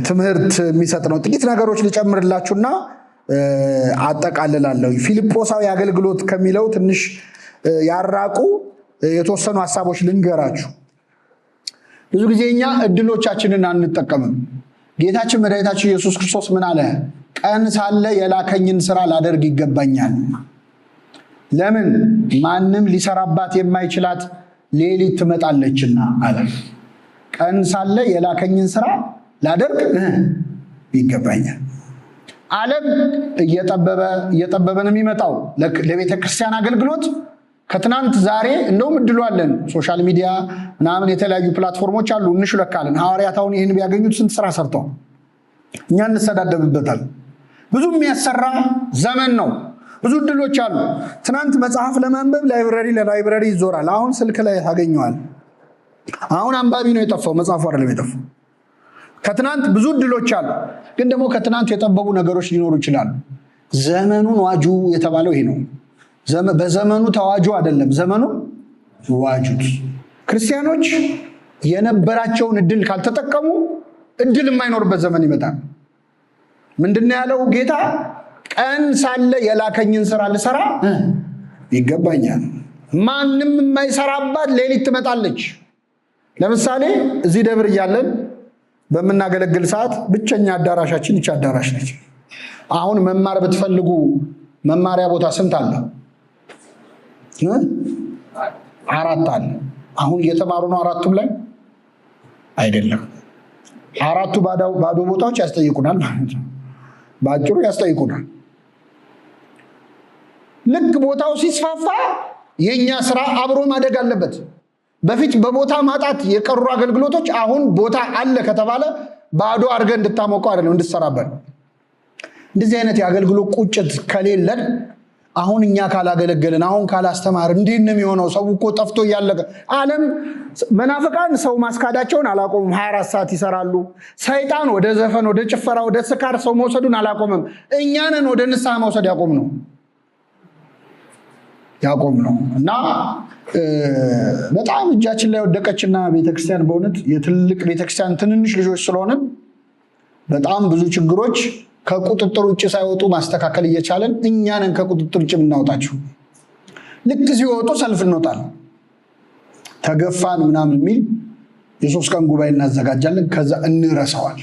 ትምህርት የሚሰጥ ነው። ጥቂት ነገሮች ሊጨምርላችሁና አጠቃልላለሁ። ፊልጶሳዊ አገልግሎት ከሚለው ትንሽ ያራቁ የተወሰኑ ሐሳቦች ልንገራችሁ። ብዙ ጊዜ እኛ እድሎቻችንን አንጠቀምም። ጌታችን መድኃኒታችን ኢየሱስ ክርስቶስ ምን አለ? ቀን ሳለ የላከኝን ስራ ላደርግ ይገባኛል። ለምን? ማንም ሊሰራባት የማይችላት ሌሊት ትመጣለችና አለ። ቀን ሳለ የላከኝን ስራ ላደርግ ይገባኛል። ዓለም እየጠበበ ነው የሚመጣው። ለቤተ ክርስቲያን አገልግሎት ከትናንት ዛሬ እንደውም እድሉ አለን። ሶሻል ሚዲያ ምናምን የተለያዩ ፕላትፎርሞች አሉ፣ እንሽለካለን። ሐዋርያት አሁን ይህን ቢያገኙት ስንት ስራ ሰርተው እኛ እንሰዳደብበታል። ብዙ የሚያሰራ ዘመን ነው። ብዙ እድሎች አሉ። ትናንት መጽሐፍ ለማንበብ ለላይብረሪ ይዞራል። አሁን ስልክ ላይ ታገኘዋል። አሁን አንባቢ ነው የጠፋው፣ መጽሐፉ አይደለም የጠፋው። ከትናንት ብዙ እድሎች አሉ። ግን ደግሞ ከትናንት የጠበቡ ነገሮች ሊኖሩ ይችላሉ። ዘመኑን ዋጁ የተባለው ይሄ ነው። በዘመኑ ተዋጁ አይደለም፣ ዘመኑን ዋጁት። ክርስቲያኖች የነበራቸውን እድል ካልተጠቀሙ እድል የማይኖርበት ዘመን ይመጣል። ምንድነው ያለው ጌታ? ቀን ሳለ የላከኝን ስራ ልሰራ ይገባኛል። ማንም የማይሰራባት ሌሊት ትመጣለች። ለምሳሌ እዚህ ደብር እያለን በምናገለግል ሰዓት ብቸኛ አዳራሻችን ይህች አዳራሽ ነች። አሁን መማር ብትፈልጉ መማሪያ ቦታ ስንት አለ? 4 አለ። አሁን እየተማሩ ነው። 4ቱም ላይ አይደለም። 4ቱ ባዶ ቦታዎች ያስጠይቁናል ማለት ነው። በአጭሩ ያስጠይቁናል። ልክ ቦታው ሲስፋፋ የኛ ስራ አብሮ ማደግ አለበት። በፊት በቦታ ማጣት የቀሩ አገልግሎቶች አሁን ቦታ አለ ከተባለ ባዶ አድርገን እንድታሞቀው አይደለም፣ እንድትሰራበት። እንደዚህ አይነት የአገልግሎት ቁጭት ከሌለን አሁን እኛ ካላገለገልን፣ አሁን ካላስተማርን እንዴት ነው የሚሆነው? ሰው እኮ ጠፍቶ እያለቀ ዓለም መናፍቃን ሰው ማስካዳቸውን አላቆሙም። 24 ሰዓት ይሰራሉ። ሰይጣን ወደ ዘፈን፣ ወደ ጭፈራ፣ ወደ ስካር ሰው መውሰዱን አላቆምም። እኛንን ወደ ንስሐ መውሰድ ያቆም ነው እና በጣም እጃችን ላይ ወደቀችና ቤተክርስቲያን በእውነት የትልቅ ቤተክርስቲያን ትንንሽ ልጆች ስለሆነ በጣም ብዙ ችግሮች ከቁጥጥር ውጭ ሳይወጡ ማስተካከል እየቻለን እኛንን ከቁጥጥር ውጭ የምናወጣቸው። ልክ ሲወጡ ሰልፍ እንወጣለን። ተገፋን ምናምን የሚል የ3 ቀን ጉባኤ እናዘጋጃለን። ከዛ እንረሳዋል።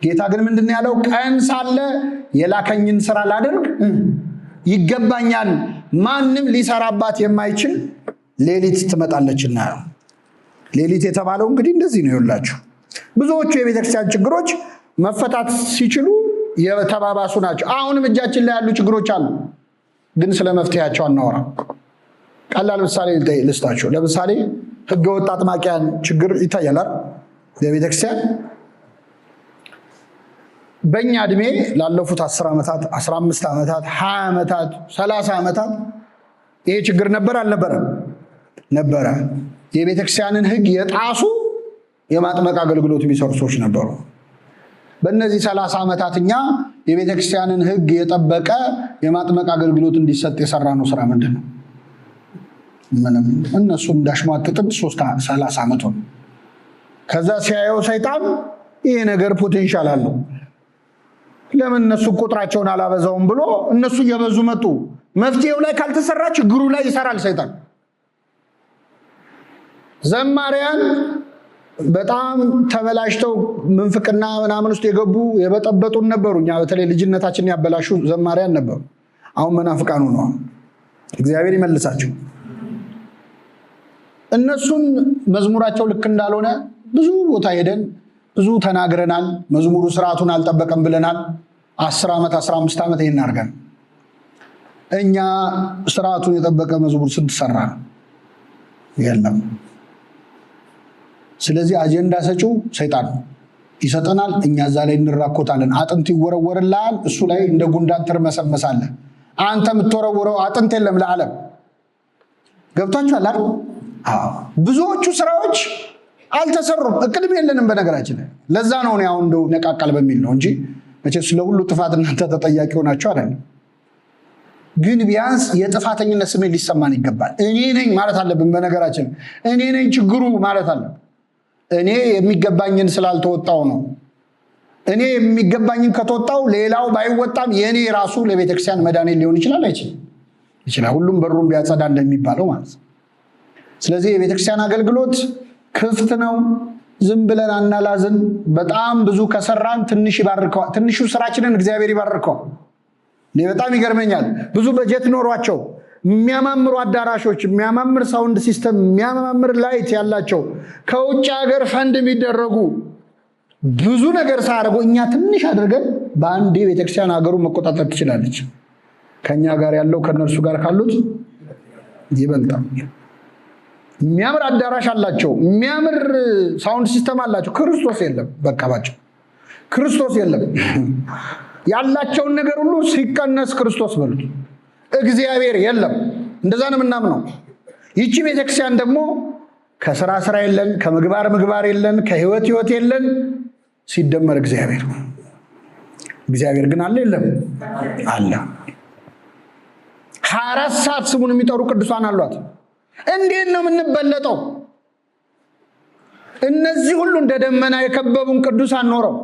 ጌታ ግን ምንድን ያለው? ቀን ሳለ የላከኝን ስራ ላደርግ ይገባኛል። ማንም ሊሰራባት የማይችል ሌሊት ትመጣለችና። ሌሊት የተባለው እንግዲህ እንደዚህ ነው ይላችሁ። ብዙዎቹ የቤተክርስቲያን ችግሮች መፈታት ሲችሉ የተባባሱ ናቸው። አሁንም እጃችን ላይ ያሉ ችግሮች አሉ፣ ግን ስለ መፍትሄያቸው አናወራ። ቀላል ምሳሌ ልስጣችሁ። ለምሳሌ ህገወጥ አጥማቂያን ችግር ይታያል በቤተክርስቲያን። በእኛ እድሜ ላለፉት 10 ዓመታት 15 ዓመታት 20 ዓመታት 30 ዓመታት ይሄ ችግር ነበር አልነበረም? ነበረ። የቤተክርስቲያንን ህግ የጣሱ የማጥመቅ አገልግሎት የሚሰሩ ሰዎች ነበሩ። በእነዚህ 30 ዓመታት እኛ የቤተክርስቲያንን ህግ የጠበቀ የማጥመቅ አገልግሎት እንዲሰጥ የሰራ ነው ስራ ምንድን ነው? ምንም። እነሱም ዳሽሟጥጥም 30 ዓመት ሆነ። ከዛ ሲያየው ሰይጣን ይሄ ነገር ፖቴንሻል አለው፣ ለምን እነሱ ቁጥራቸውን አላበዛውም ብሎ እነሱ እየበዙ መጡ። መፍትሄው ላይ ካልተሰራ ችግሩ ላይ ይሰራል ሰይጣን። ዘማሪያን በጣም ተበላሽተው ምንፍቅና ምናምን ውስጥ የገቡ የበጠበጡን ነበሩ። እኛ በተለይ ልጅነታችንን ያበላሹ ዘማሪያን ነበሩ። አሁን መናፍቃኑ ነው። እግዚአብሔር ይመልሳቸው። እነሱን መዝሙራቸው ልክ እንዳልሆነ ብዙ ቦታ ሄደን ብዙ ተናግረናል። መዝሙሩ ስርዓቱን አልጠበቀም ብለናል። 10 ዓመት 15 ዓመት ይሄን አድርገን እኛ ስርዓቱን የጠበቀ መዝሙር ስንት ሰራ? የለም። ስለዚህ አጀንዳ ሰጪው ሰይጣን ይሰጠናል፣ እኛ እዛ ላይ እንራኮታለን። አጥንት ይወረወርልሃል፣ እሱ ላይ እንደ ጉንዳን ትርመሰመሳለህ። አንተ የምትወረውረው አጥንት የለም ለዓለም። ገብቷችኋል አይደል? ብዙዎቹ ስራዎች አልተሰሩም። እቅድም የለንም በነገራችን ላይ። ለዛ ነው እኔ አሁን እንደው ነቃቃል በሚል ነው እንጂ መቼስ ለሁሉ ጥፋት እናንተ ተጠያቂ ሆናችሁ አይደለም። ግን ቢያንስ የጥፋተኝነት ስሜት ሊሰማን ይገባል። እኔ ነኝ ማለት አለብን። በነገራችን እኔ ነኝ ችግሩ ማለት አለብን። እኔ የሚገባኝን ስላልተወጣው ነው። እኔ የሚገባኝን ከተወጣው ሌላው ባይወጣም የኔ ራሱ ለቤተክርስቲያን መድኃኒት ሊሆን ይችላል አይችልም? ይችላል። ሁሉም በሩን ቢያጸዳ እንደሚባለው ማለት ነው። ስለዚህ የቤተክርስቲያን አገልግሎት ክፍት ነው። ዝም ብለን አናላዝን። በጣም ብዙ ከሰራን ትንሽ ይባርከዋል። ትንሹ ስራችንን እግዚአብሔር ይባርከዋል። በጣም ይገርመኛል። ብዙ በጀት ኖሯቸው የሚያማምሩ አዳራሾች፣ የሚያማምር ሳውንድ ሲስተም፣ የሚያማምር ላይት ያላቸው ከውጭ ሀገር ፈንድ የሚደረጉ ብዙ ነገር ሳያደርጉ እኛ ትንሽ አድርገን በአንድ ቤተክርስቲያን ሀገሩን መቆጣጠር ትችላለች። ከኛ ጋር ያለው ከነርሱ ጋር ካሉት ይበልጣል። የሚያምር አዳራሽ አላቸው፣ የሚያምር ሳውንድ ሲስተም አላቸው። ክርስቶስ የለም። በቃ ባቸው ክርስቶስ የለም። ያላቸውን ነገር ሁሉ ሲቀነስ ክርስቶስ በሉት። እግዚአብሔር የለም። እንደዛ ነው የምናምነው። ይቺ ቤተክርስቲያን ደግሞ ከስራ ስራ የለን፣ ከምግባር ምግባር የለን፣ ከህይወት ህይወት የለን፣ ሲደመር እግዚአብሔር ግን አለ የለም? አለ። 24 ሰዓት ስሙን የሚጠሩ ቅዱሳን አሏት። እንዴት ነው የምንበለጠው? እነዚህ ሁሉ እንደ ደመና የከበቡን ቅዱሳን ኖረው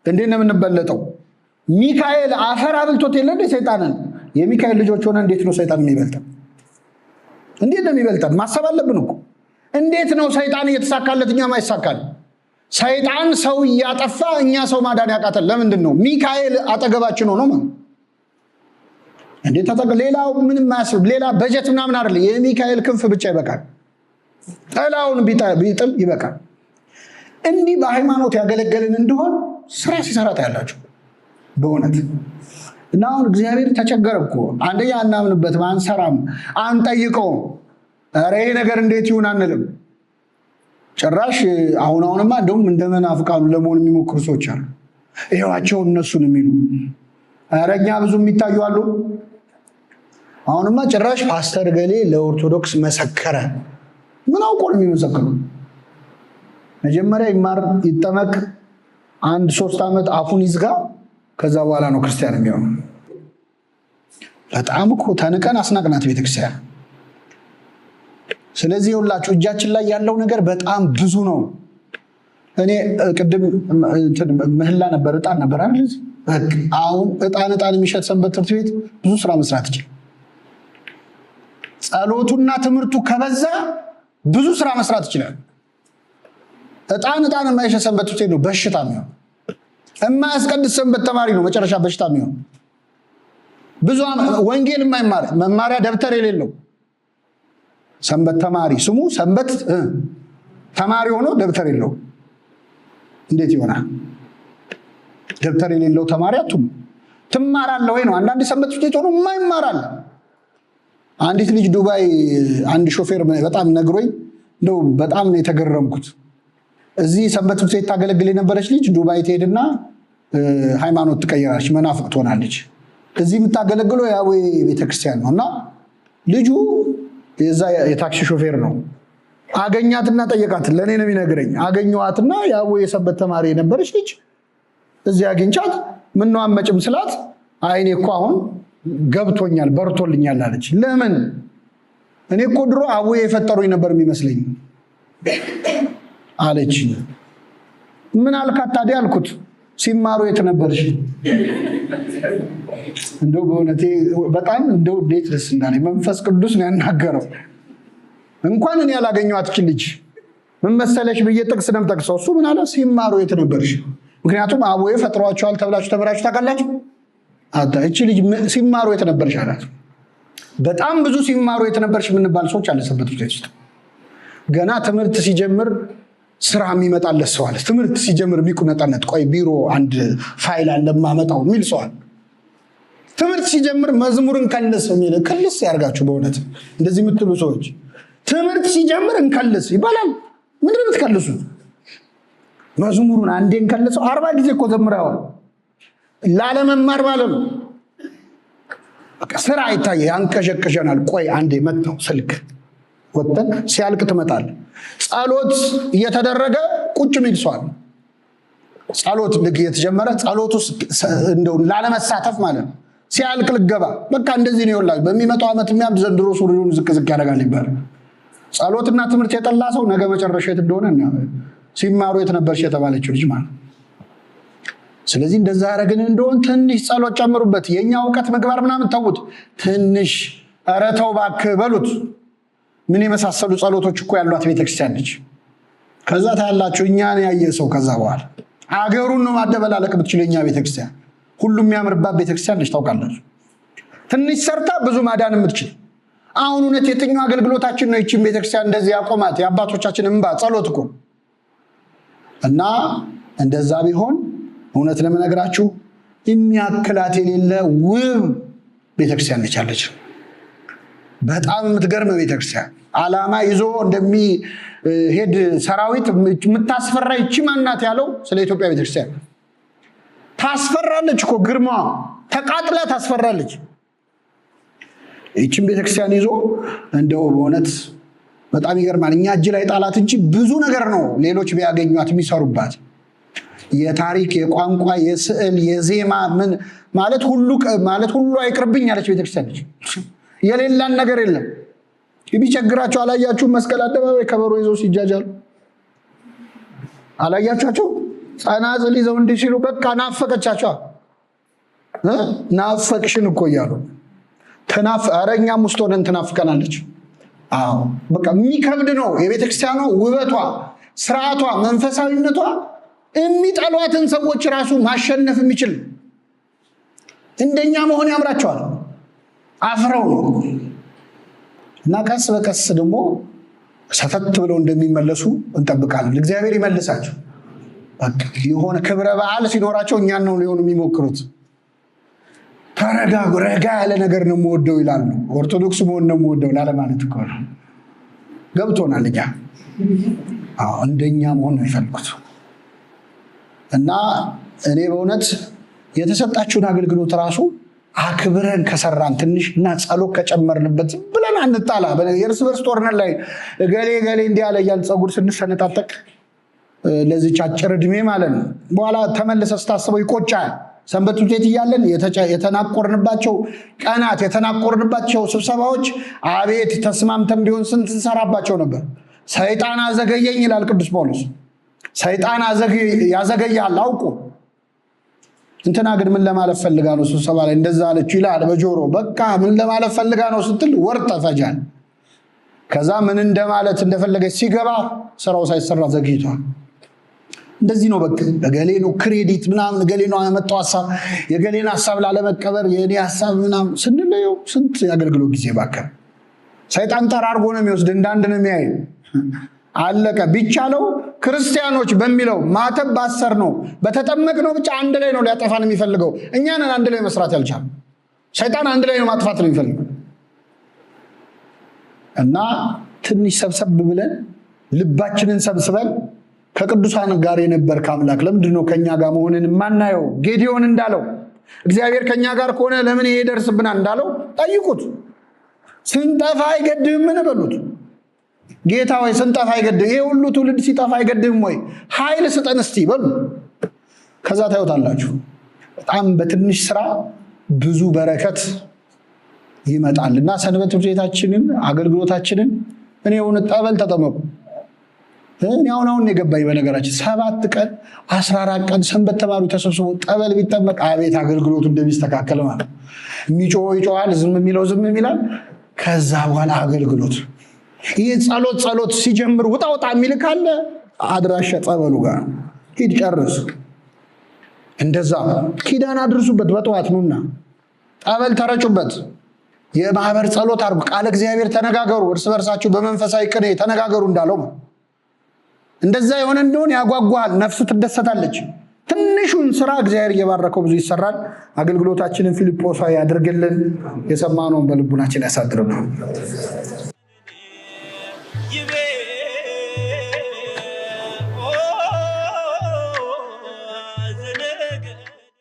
እንዴት ነው የምንበለጠው? ሚካኤል አፈር አብልቶት የለ እንዴ ሰይጣንን? የሚካኤል ልጆች ሆነ እንዴት ነው ሰይጣን የሚበልጠን? እንዴት ነው የሚበልጠን? ማሰብ አለብን እኮ። እንዴት ነው ሰይጣን እየተሳካለት እኛ ማይሳካል? ሰይጣን ሰው እያጠፋ እኛ ሰው ማዳን ያቃተን ለምንድን ነው? ሚካኤል አጠገባችን ሆኖ ማለት እንዴት ሌላው ምንም ማያስብ ሌላ በጀት ምናምን አይደል። የሚካኤል ክንፍ ብቻ ይበቃል። ጠላውን ቢጥል ይበቃል። እንዲህ በሃይማኖት ያገለገልን እንደሆን ስራ ሲሰራ ታያላችሁ በእውነት። እና አሁን እግዚአብሔር ተቸገረ እኮ። አንደኛ አናምንበትም፣ አንሰራም፣ አንጠይቀውም። ኧረ ይሄ ነገር እንዴት ይሁን አንልም። ጭራሽ አሁንማ እንደውም እንደ መናፍቃኑ ለመሆን የሚሞክሩ ሰዎች አሉ። ይሄዋቸው እነሱን የሚሉ ኧረ እኛ ብዙ የሚታዩ አሉ። አሁንማ ጭራሽ ፓስተር ገሌ ለኦርቶዶክስ መሰከረ። ምን አውቆ ነው የሚመሰክሩ? መጀመሪያ ይማር ይጠመቅ፣ 1-3 ዓመት አፉን ይዝጋ፣ ከዛ በኋላ ነው ክርስቲያን የሚሆነው። በጣም እኮ ተንቀን አስናቅናት ቤተክርስቲያን። ስለዚህ ሁላችሁ እጃችን ላይ ያለው ነገር በጣም ብዙ ነው። እኔ ቅድም ምህላ ነበር፣ ዕጣን ነበር አይደል? አሁን ዕጣን የሚሸጥ ሰንበት ትምህርት ቤት ብዙ ስራ መስራት ይችላል። ጸሎቱና ትምህርቱ ከበዛ ብዙ ስራ መስራት ይችላል። ዕጣን የማይሸጥ ሰንበት ትምህርት ቤት ነው በሽታ የሚሆን። የማያስቀድስ ሰንበት ተማሪ ነው መጨረሻ በሽታ የሚሆን። ብዙ ወንጌል የማይማር መማሪያ ደብተር የሌለው ሰንበት ተማሪ ስሙ ሰንበት ተማሪ ሆኖ ደብተር የለው እንዴት ይሆናል? ደብተር የሌለው ተማሪ ትማራለህ ወይ ነው። አንዳንድ ሰንበት ትምህርት ቤት ሆኖ የማይማራል። አንዲት ልጅ ዱባይ አንድ ሾፌር በጣም ነግሮኝ እንደው በጣም ነው የተገረምኩት። እዚህ ሰንበት ትምህርት ቤት ታገለግል የነበረች ልጅ ዱባይ ትሄድና ሃይማኖት ትቀይራለች፣ መናፍቅ ትሆናለች። እዚህ የምታገለግለው ያዌ ቤተክርስቲያን ነው። እና ልጁ የዛ የታክሲ ሾፌር ነው። አገኛትና ጠየቃት። ለእኔ ነው የሚነግረኝ። አገኘዋትና ያዌ የሰንበት ተማሪ የነበረች ልጅ እዚህ አግኝቻት ምነው አመጭም ስላት አይኔ እኮ አሁን ገብቶኛል በርቶልኛል አለች። ለምን? እኔ እኮ ድሮ አዌ የፈጠሩኝ ነበር የሚመስለኝ አለች። ምን አልካት ታዲያ አልኩት። ሲማሩ የት ነበርሽ? እንደው በእውነቴ በጣም እንደው እንዴት ደስ እንዳለኝ። መንፈስ ቅዱስ ነው ያናገረው። እንኳን እኔ ያላገኘኋት ልጅ ምን መሰለሽ ብዬ ጥቅስ ነው የምጠቅሰው። እሱ ምን አለ? ሲማሩ የት ነበርሽ? ምክንያቱም አቦዬ ፈጥሯቸዋል ተብላችሁ ተምራችሁ ታውቃላችሁ? እቺ ልጅ ሲማሩ የት ነበርሽ አላት። በጣም ብዙ ሲማሩ የት ነበርሽ የምንባል ሰዎች አለ ሰንበት ትምህርት ቤት ውስጥ። ገና ትምህርት ሲጀምር ስራ የሚመጣለት ሰው አለ። ትምህርት ሲጀምር የሚቁነጠነት ቆይ ቢሮ አንድ ፋይል አለ ማመጣው የሚል ሰው አለ። ትምህርት ሲጀምር መዝሙርን ከልስ የሚል ከልስ ያርጋችሁ። በእውነት እንደዚህ የምትሉ ሰዎች ትምህርት ሲጀምር እንከልስ ይባላል። ምንድን ነው የምትከልሱት? መዝሙሩን አንዴ እንከልሰው 40 ጊዜ እኮ ዘምረዋል። ላለመማር ማለት ነው። ስራ አይታየ ያንቀሸቀሸናል። ቆይ አንዴ መጣው ስልክ ወጥተን ሲያልቅ ትመጣል። ጸሎት እየተደረገ ቁጭ ሚል ሰው አለ። ጸሎት ልክ እየተጀመረ ጸሎት ውስጥ እንደው ላለመሳተፍ ማለት ነው። ሲያልቅ ልገባ በቃ እንደዚህ ነው ይወላል። በሚመጣው ዓመት የሚያብድ ዘንድሮ ሱሪውን ዝቅ ያደርጋል ይባላል። ጸሎትና ትምህርት የጠላ ሰው ነገ መጨረሻ የት እንደሆነ እና ሲማሩ የት ነበርሽ የተባለችው ልጅ ማለት። ስለዚህ እንደዛ ያደረግን እንደሆን ትንሽ ጸሎት ጨምሩበት። የኛ ዕውቀት ምግባር ምናምን ተውት። ትንሽ ኧረ ተው እባክህ በሉት። ምን የመሳሰሉ ጸሎቶች እኮ ያሏት ቤተክርስቲያን ነች። ከዛ ታያላችሁ እኛን ያየ ሰው ከዛ በኋላ አገሩን ነው ማደበላለቅ ብትችል የኛ ቤተክርስቲያን ሁሉም የሚያምርባት ቤተክርስቲያን ነች። ታውቃላችሁ ትንሽ ሰርታ ብዙ ማዳን የምትችል። አሁን እውነት የትኛው አገልግሎታችን ነው ይህችን ቤተክርስቲያን እንደዚህ ያቆማት? የአባቶቻችን እንባ ጸሎት እኮ። እና እንደዛ ቢሆን እውነት ለምነግራችሁ የሚያክላት የሌለ ውብ ቤተክርስቲያን ነች ያለች። በጣም የምትገርም ቤተክርስቲያን ዓላማ ይዞ እንደሚሄድ ሰራዊት የምታስፈራ ይቺ ማናት ያለው ስለ ኢትዮጵያ ቤተክርስቲያን። ታስፈራለች እኮ ግርማ ተቃጥላ ታስፈራለች። ይህችን ቤተክርስቲያን ይዞ እንደው በእውነት በጣም ይገርማል። እኛ እጅ ላይ ጣላት እንጂ ብዙ ነገር ነው ሌሎች ቢያገኟት የሚሰሩባት። የታሪክ፣ የቋንቋ፣ የስዕል፣ የዜማ ምን ማለት ሁሉ አይቅርብኝ ያለች ቤተክርስቲያን ነች። የሌላን ነገር የለም። የሚቸግራቸው አላያችሁም? መስቀል አደባባይ ከበሮ ይዘው ሲጃጃሉ አላያችኋቸው? ጸናጽል ይዘው እንዲህ ሲሉ በቃ ናፈቀቻቸው። ናፈቅሽን እኮ እያሉ ኧረ እኛም ውስጥ ሆነን ትናፍቀናለች። አዎ በቃ የሚከብድ ነው። የቤተክርስቲያኗ ውበቷ፣ ስርዓቷ፣ መንፈሳዊነቷ የሚጠሏትን ሰዎች ራሱ ማሸነፍ የሚችል እንደኛ መሆን ያምራቸዋል። አፍረው ነው እና ቀስ በቀስ ደግሞ ሰተት ብለው እንደሚመለሱ እንጠብቃለን። እግዚአብሔር ይመልሳቸው። በቃ የሆነ ክብረ በዓል ሲኖራቸው እኛን ነው ሊሆኑ የሚሞክሩት። ተረጋጉ፣ ረጋ ያለ ነገር ነው የምወደው ይላሉ። ኦርቶዶክስ መሆን ነው የምወደው ላለማለት እኮ ነው። ገብቶናል። እኛ እንደኛ መሆን ነው የሚፈልጉት። እና እኔ በእውነት የተሰጣችሁን አገልግሎት ራሱ አክብረን ከሰራን ትንሽ እና ጸሎት ከጨመርንበት ብለን አንጣላ። የእርስ በርስ ጦርነት ላይ ገሌ እንዲህ ያለ እያልን ፀጉር ስንሰነጣጠቅ ለዚች አጭር ዕድሜ ማለት ነው። በኋላ ተመልሰ ስታስበው ይቆጫል። ሰንበት ትምህርት ቤት እያለን የተናቆርንባቸው ቀናት፣ የተናቆርንባቸው ስብሰባዎች አቤት ተስማምተን ቢሆን ስንት እንሰራባቸው ነበር። ሰይጣን አዘገየኝ ይላል ቅዱስ ጳውሎስ። ሰይጣን ያዘገያል አውቁ። እንትና ግን ምን ለማለት ፈልጋ ነው ስብሰባ ላይ እንደዛ አለች ይላል በጆሮ። በቃ ምን ለማለት ፈልጋ ነው ስትል ወር ተፈጃል። ከዛ ምን እንደማለት እንደፈለገች ሲገባ ስራው ሳይሰራ ዘግይቷል። እንደዚህ ነው። በቃ ገሌ ነው ክሬዲት ምናምን፣ ገሌ ነው ያመጣው ሐሳብ፣ የገሌን ሐሳብ ላለመቀበር የኔ ሐሳብ ምናምን ስንለየው ስንት ያገልግሎት ጊዜ ባከነ። ሰይጣን ጠራርጎ ነው የሚወስድ፣ እንዳንድ ነው የሚያይ። አለቀ። ቢቻለው ክርስቲያኖች በሚለው ማተብ ባሰር ነው በተጠመቅ ነው ብቻ አንድ ላይ ነው ሊያጠፋን የሚፈልገው። እኛንን አንድ ላይ መስራት ያልቻል። ሰይጣን አንድ ላይ ነው ማጥፋት ነው የሚፈልገው። እና ትንሽ ሰብሰብ ብለን ልባችንን ሰብስበን ከቅዱሳን ጋር የነበር ከአምላክ ለምንድን ነው ከኛ ጋር መሆንን የማናየው? ጌዲዮን እንዳለው እግዚአብሔር ከኛ ጋር ከሆነ ለምን ይሄ ደርስብናል እንዳለው ጠይቁት። ስንጠፋ አይገድህም ምን በሉት። ጌታ ወይ ስንጠፋ አይገድህም፣ ይሄ ሁሉ ትውልድ ሲጠፋ አይገድህም ወይ? ኃይል ስጠን እስቲ በሉ። ከዛ ታዩታላችሁ በጣም በትንሽ ስራ ብዙ በረከት ይመጣል። እና ሰንበት ትምህርት ቤታችንን አገልግሎታችንን እኔ የሆነ ጠበል ተጠመቁ። እኔ አሁን የገባኝ በነገራችን 7 ቀን 14 ቀን ሰንበት ተማሪ ተሰብስቦ ጠበል ቢጠመቅ አቤት አገልግሎቱ እንደሚስተካከል ማለት። የሚጮህ ይጮሃል፣ ዝም የሚለው ዝም ይላል። ከዛ በኋላ አገልግሎት ይህ ጸሎት ሲጀምር ውጣ የሚል ካለ አድራሻ ጸበሉ ጋር ሂድ ጨርስ። እንደዛ ኪዳን አድርሱበት። በጠዋት ኑና ጠበል ተረጩበት። የማህበር ጸሎት አድርጉ። ቃለ እግዚአብሔር ተነጋገሩ፣ እርስ በርሳችሁ በመንፈሳዊ ቅኔ ተነጋገሩ እንዳለው እንደዛ የሆነ እንደሆነ ያጓጓል፣ ነፍሱ ትደሰታለች። ትንሹን ስራ እግዚአብሔር እየባረከው ብዙ ይሰራል። አገልግሎታችንን ፊልጶሳዊ ያድርግልን። የሰማነውን በልቡናችን ያሳድርብን።